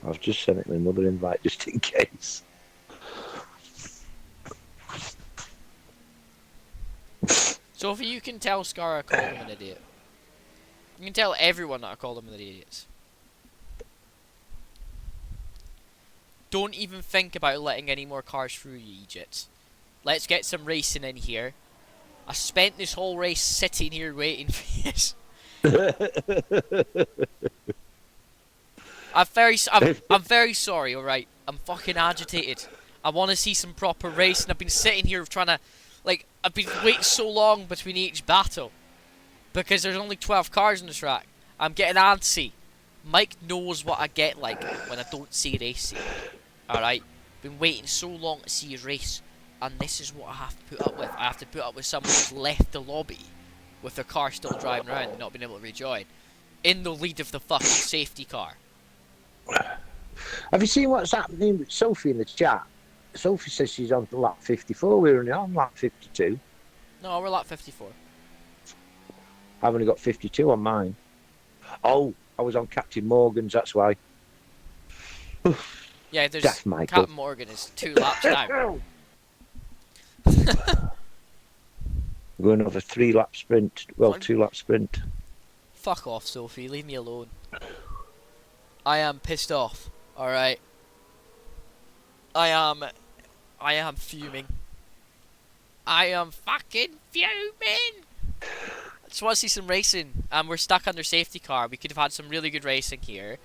I've just sent it my mother invite just in case. Sophie, you can tell Scar I called him an idiot. You can tell everyone that I called them idiots. Don't even think about letting any more cars through, you Egypt. Let's get some racing in here. I spent this whole race sitting here waiting for this. I'm very sorry, alright? I'm fucking agitated. I want to see some proper racing. I've been sitting here trying to... Like, I've been waiting so long between each battle. Because there's only 12 cars on the track. I'm getting antsy. Mike knows what I get like when I don't see racing. Alright? Been waiting so long to see a race. And this is what I have to put up with. I have to put up with someone who's left the lobby with their car still driving around and not being able to rejoin. In the lead of the fucking safety car. Have you seen what's happening with Sophie in the chat? Sophie says she's on lap 54. We're only on lap 52. No, we're lap 54. I've only got 52 on mine. Oh, I was on Captain Morgan's, that's why. Yeah, there's Death, Michael. Captain Morgan is 2 laps down. We're going over 3-lap sprint. Well, 2-lap sprint. Fuck off, Sophie. Leave me alone. I am pissed off. Alright. I am fuming. I am fucking fuming! I just want to see some racing. We're stuck under safety car. We could have had some really good racing here.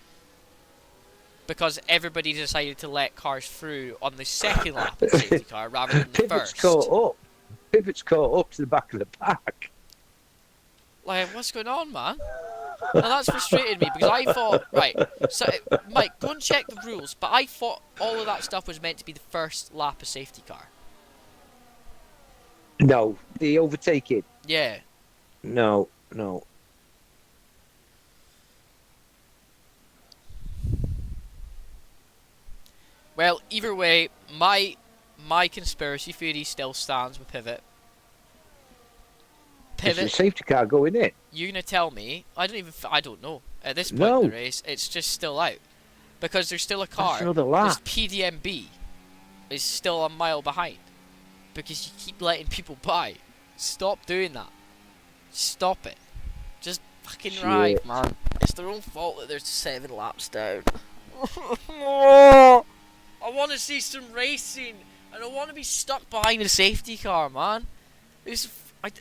Because everybody decided to let cars through on the second lap of the safety car rather than the Pivot's first. caught up. Pivot's caught up to the back of the pack. Like, what's going on, man? And that's frustrated me because I thought, right, so Mike, go and check the rules, but I thought all of that stuff was meant to be the first lap of safety car. No, the overtaking. Yeah. No. Well, either way, my conspiracy theory still stands with Pivot. Is the safety car going in? You're gonna tell me? I don't know. At this point in the race, it's just still out because there's still a car. That's another lap. This PDMB is still a mile behind because you keep letting people by. Stop doing that. Stop it. Just fucking ride, man. It's their own fault that they're 7 laps down. I want to see some racing. I don't want to be stuck behind a safety car, man.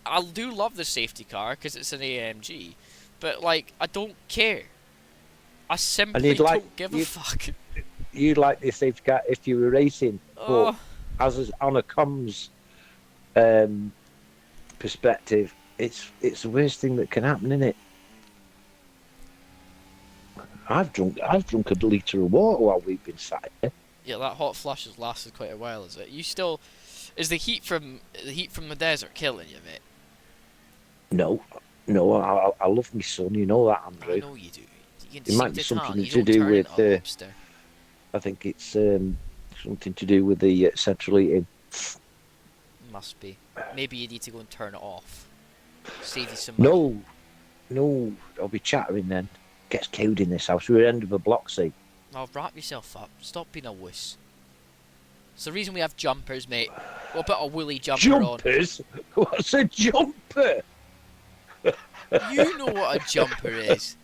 I do love the safety car because it's an AMG, but like I don't care. I simply don't give a fuck. You'd like the safety car if you were racing, but as on a comms perspective, it's the worst thing that can happen, isn't it? I've drunk a litre of water while we've been sat here. Yeah, that hot flush has lasted quite a while, is it? You still... Is the heat from the desert killing you, mate? No, I love my son, you know that, Andrew. I know you do. It might be something to do with... I think it's something to do with the central heating. Must be. Maybe you need to go and turn it off. Save you some money. No, I'll be chattering then. Gets killed in this house. We're at the end of a block, see. Oh, wrap yourself up. Stop being a wuss. It's the reason we have jumpers, mate. We'll put a woolly jumper on. Jumpers? What's a jumper? You know what a jumper is.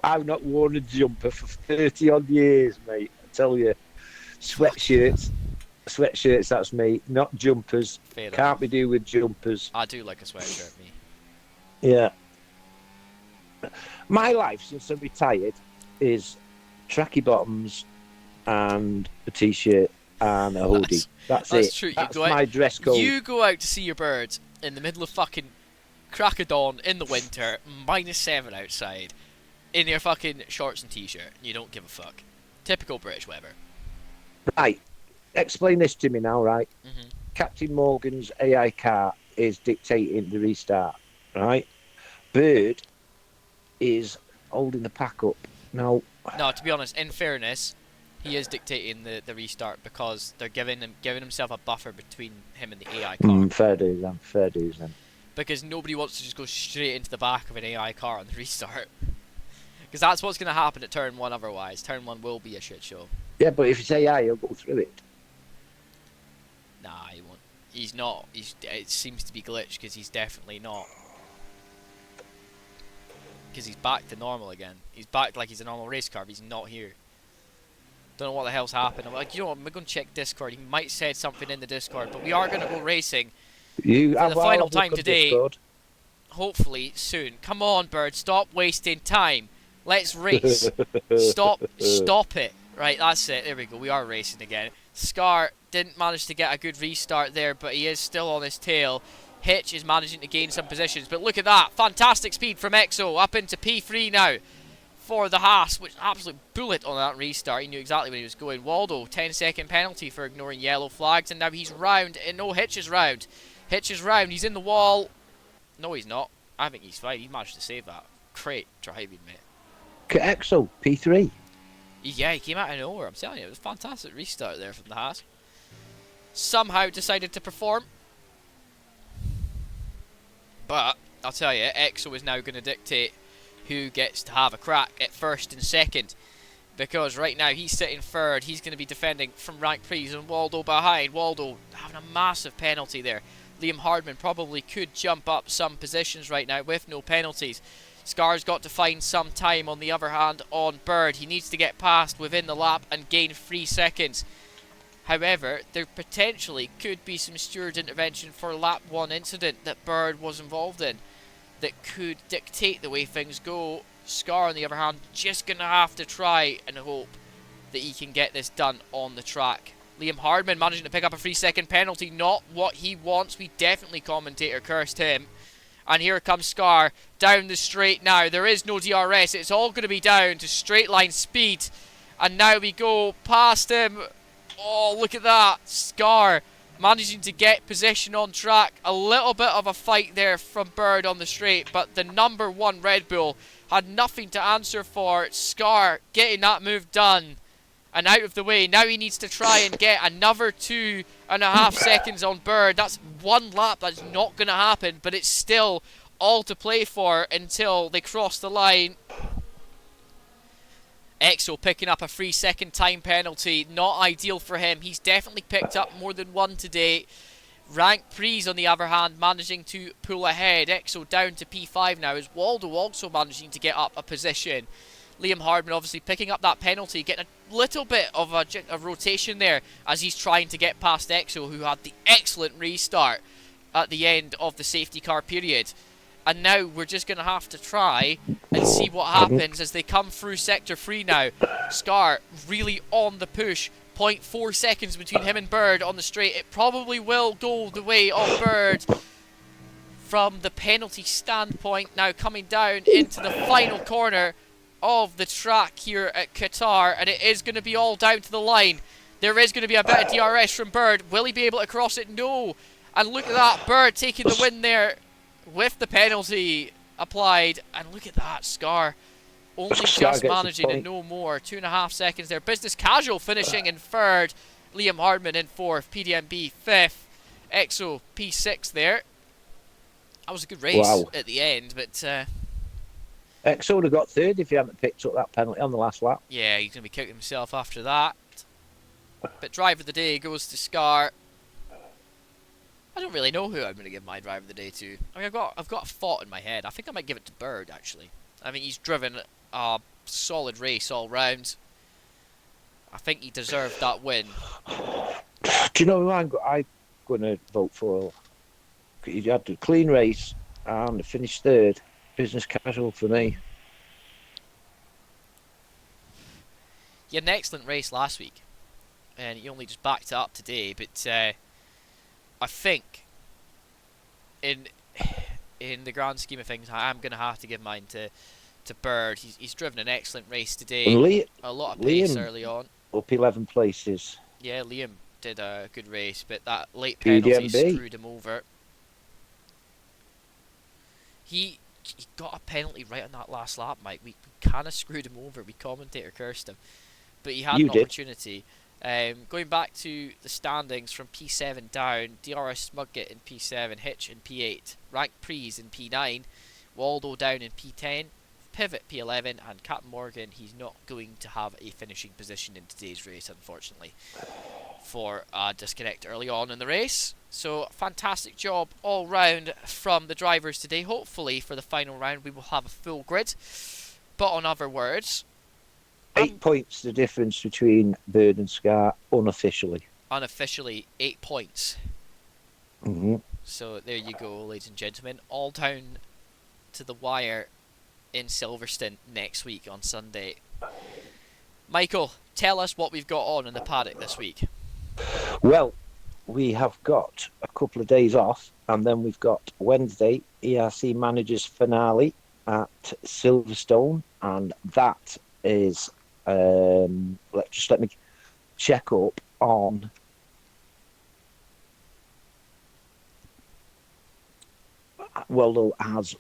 I've not worn a jumper for 30 odd years, mate. I tell you. Sweatshirts, that's me. Not jumpers. Fair Can't enough. be do with jumpers. I do like a sweatshirt, me. Yeah. My life since I'm retired is tracky bottoms and a t-shirt and a hoodie. That's it. True. That's my dress code. You go out to see your birds in the middle of fucking crack of dawn in the winter, -7 outside, in your fucking shorts and t-shirt. You don't give a fuck. Typical British weather. Right. Explain this to me now, right? Mm-hmm. Captain Morgan's AI car is dictating the restart, right? Bird is holding the pack up. Now... No, to be honest, in fairness, he is dictating the restart because they're giving himself a buffer between him and the AI car. Fair dues then. Because nobody wants to just go straight into the back of an AI car on the restart. Because that's what's going to happen at turn 1 otherwise. Turn 1 will be a shit show. Yeah, but if you say aye, he'll go through it. Nah, he won't. He's not. It seems to be glitched because he's definitely not. Because he's back to normal again. He's back like he's a normal race car, but he's not here. Don't know what the hell's happened. I'm like, you know what, I'm going to check Discord. He might said something in the Discord, but we are going to go racing for the final time today. Discord. Hopefully soon. Come on, Bird, stop wasting time. Let's race. Stop it. Right, that's it. There we go. We are racing again. Scar didn't manage to get a good restart there, but he is still on his tail. Hitch is managing to gain some positions, but look at that. Fantastic speed from Exo up into P3 now for the Haas, which absolute bullet on that restart. He knew exactly where he was going. Waldo, 10-second penalty for ignoring yellow flags, and now he's round. And no, Hitch is round. Hitch is round. He's in the wall. No, he's not. I think he's fine. He managed to save that. Great driving, mate. Exo, P3. Yeah, he came out of nowhere. I'm telling you, it was a fantastic restart there from the Haas. Somehow decided to perform. But, I'll tell you, Exo is now going to dictate who gets to have a crack at first and second. Because right now, he's sitting third. He's going to be defending from rank pre's and Waldo behind. Waldo having a massive penalty there. Liam Hardman probably could jump up some positions right now with no penalties. Scar's got to find some time on the other hand on Bird. He needs to get past within the lap and gain 3 seconds. However, there potentially could be some steward intervention for lap 1 incident that Bird was involved in that could dictate the way things go. Scar on the other hand just going to have to try and hope that he can get this done on the track. Liam Hardman managing to pick up a 3-second penalty, not what he wants. We definitely, commentator, cursed him. And here comes Scar down the straight now. There is no DRS. It's all going to be down to straight line speed. And now we go past him. Oh, look at that. Scar managing to get position on track. A little bit of a fight there from Bird on the straight. But the number 1 Red Bull had nothing to answer for. Scar getting that move done and out of the way. Now he needs to try and get another 2.5 seconds on Bird. That's 1 lap. That's not going to happen, but it's still all to play for until they cross the line. Exo picking up a 3-second time penalty. Not ideal for him. He's definitely picked up more than 1 today. Rank Pre's on the other hand managing to pull ahead. Exo down to P5 now as Waldo also managing to get up a position. Liam Hardman obviously picking up that penalty, getting a little bit of a rotation there as he's trying to get past Exo, who had the excellent restart at the end of the safety car period. And now we're just going to have to try and see what happens as they come through Sector 3 now. Scar really on the push. 0.4 seconds between him and Bird on the straight. It probably will go the way of Bird from the penalty standpoint. Now coming down into the final corner of the track here at Qatar, and it is going to be all down to the line. There is going to be a bit of DRS from Bird. Will he be able to cross it? No. And look at that, Bird taking the win there with the penalty applied. And look at that, Scar only just managing and no more. 2.5 seconds there. Business Casual finishing in 3rd. Liam Hardman in 4th. PDMB 5th. Exo P6 there. That was a good race at the end, but Exo would have got 3rd if he hadn't picked up that penalty on the last lap. yeah, he's going to be kicking himself after that. But driver of the day goes to Scar. I don't really know who I'm going to give my driver of the day to. I mean, I've got a thought in my head. I think I might give it to Bird, actually. I mean, he's driven a solid race all round. I think he deserved that win. Do you know who I'm going to vote for? He had a clean race and finished 3rd. Business Casual for me. He had an excellent race last week, and he only just backed it up today. But I think, in the grand scheme of things, I am going to have to give mine to Bird. He's driven an excellent race today. A lot of pace early on. Up 11 places. Yeah, Liam did a good race, but that late penalty screwed him over. He got a penalty right on that last lap, Mike. We kind of screwed him over. We commentator cursed him. But he had an opportunity. Going back to the standings from P7 down, DRS Smugget in P7, Hitch in P8, Rank Prees in P9, Waldo down in P10, Pivot P11, and Captain Morgan, he's not going to have a finishing position in today's race, unfortunately, for a disconnect early on in the race. So, fantastic job all round from the drivers today. Hopefully, for the final round, we will have a full grid. But on other words, 8 points the difference between Bird and Scar unofficially. Unofficially, 8 points. Mm-hmm. So there you go, ladies and gentlemen. All down to the wire in Silverstone next week on Sunday. Michael, tell us what we've got on in the paddock this week. Well, we have got a couple of days off, and then we've got Wednesday, ERC Managers finale at Silverstone, and that is, let me check up on. Well, has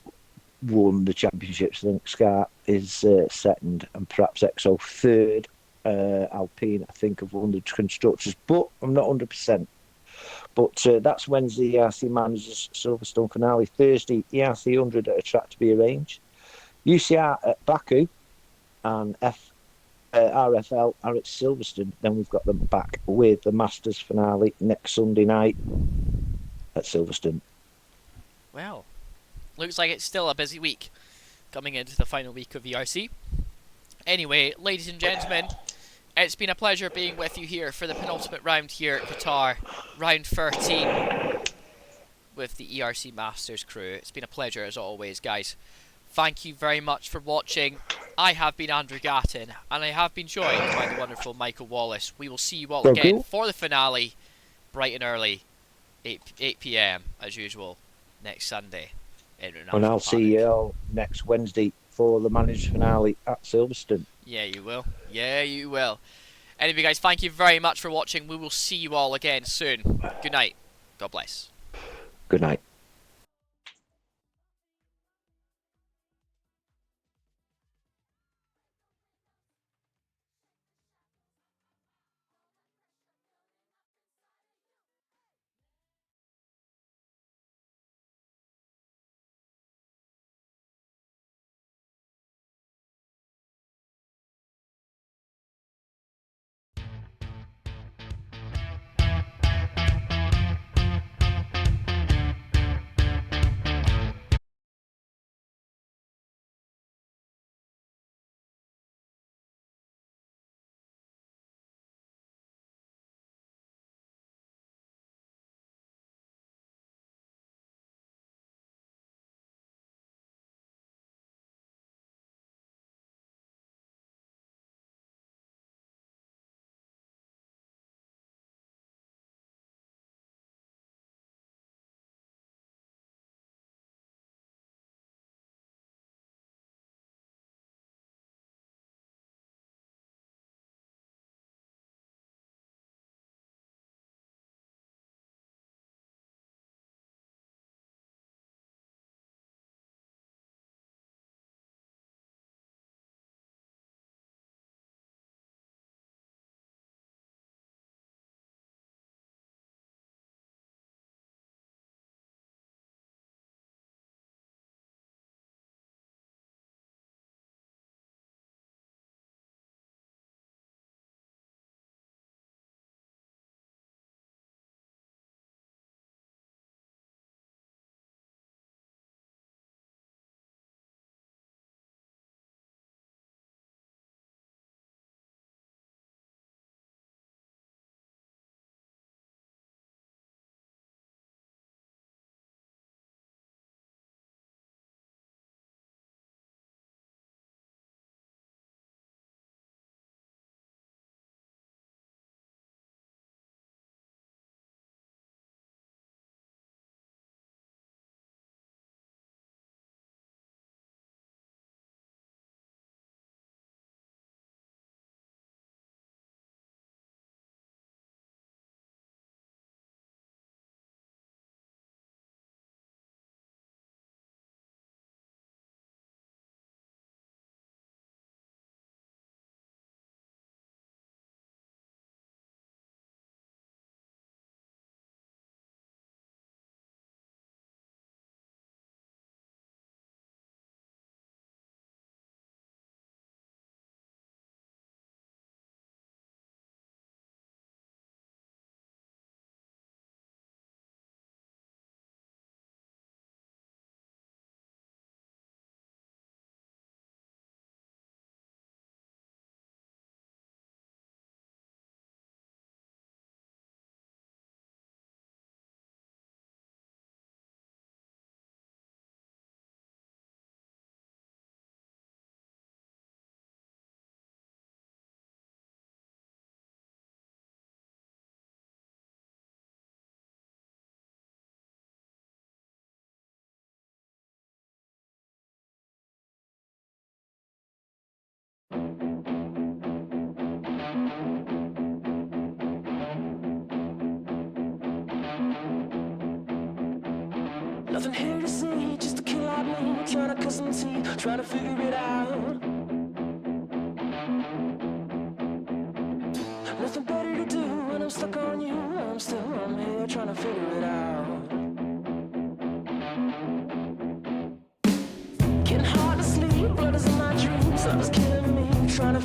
won the championships. I think Scar is second, and perhaps EXO third. Alpine, I think, have won the constructors, but I'm not 100%. But that's Wednesday, ERC Managers Silverstone finale. Thursday, ERC 100 at a track to be arranged. UCR at Baku, and RFL are at Silverstone. Then we've got them back with the Masters finale next Sunday night at Silverstone. Well, looks like it's still a busy week coming into the final week of ERC. Anyway, ladies and gentlemen, it's been a pleasure being with you here for the penultimate round here at Qatar, round 13 with the ERC Masters crew. It's been a pleasure as always, guys. Thank you very much for watching. I have been Andrew Gatton, and I have been joined by the wonderful Michael Wallace. We will see you all again for the finale, bright and early, 8 p.m. as usual, next Sunday. And I'll see you all next Wednesday for the Managers finale at Silverstone. Yeah, you will. Yeah, you will. Anyway, guys, thank you very much for watching. We will see you all again soon. Good night. God bless. Good night. Nothing here to see, just a kid like me, trying to cut some teeth, trying to figure it out. Nothing better to do when I'm stuck on you. I'm here trying to figure it out. Getting hard to sleep, blood is in my dreams. Love is killing me, trying to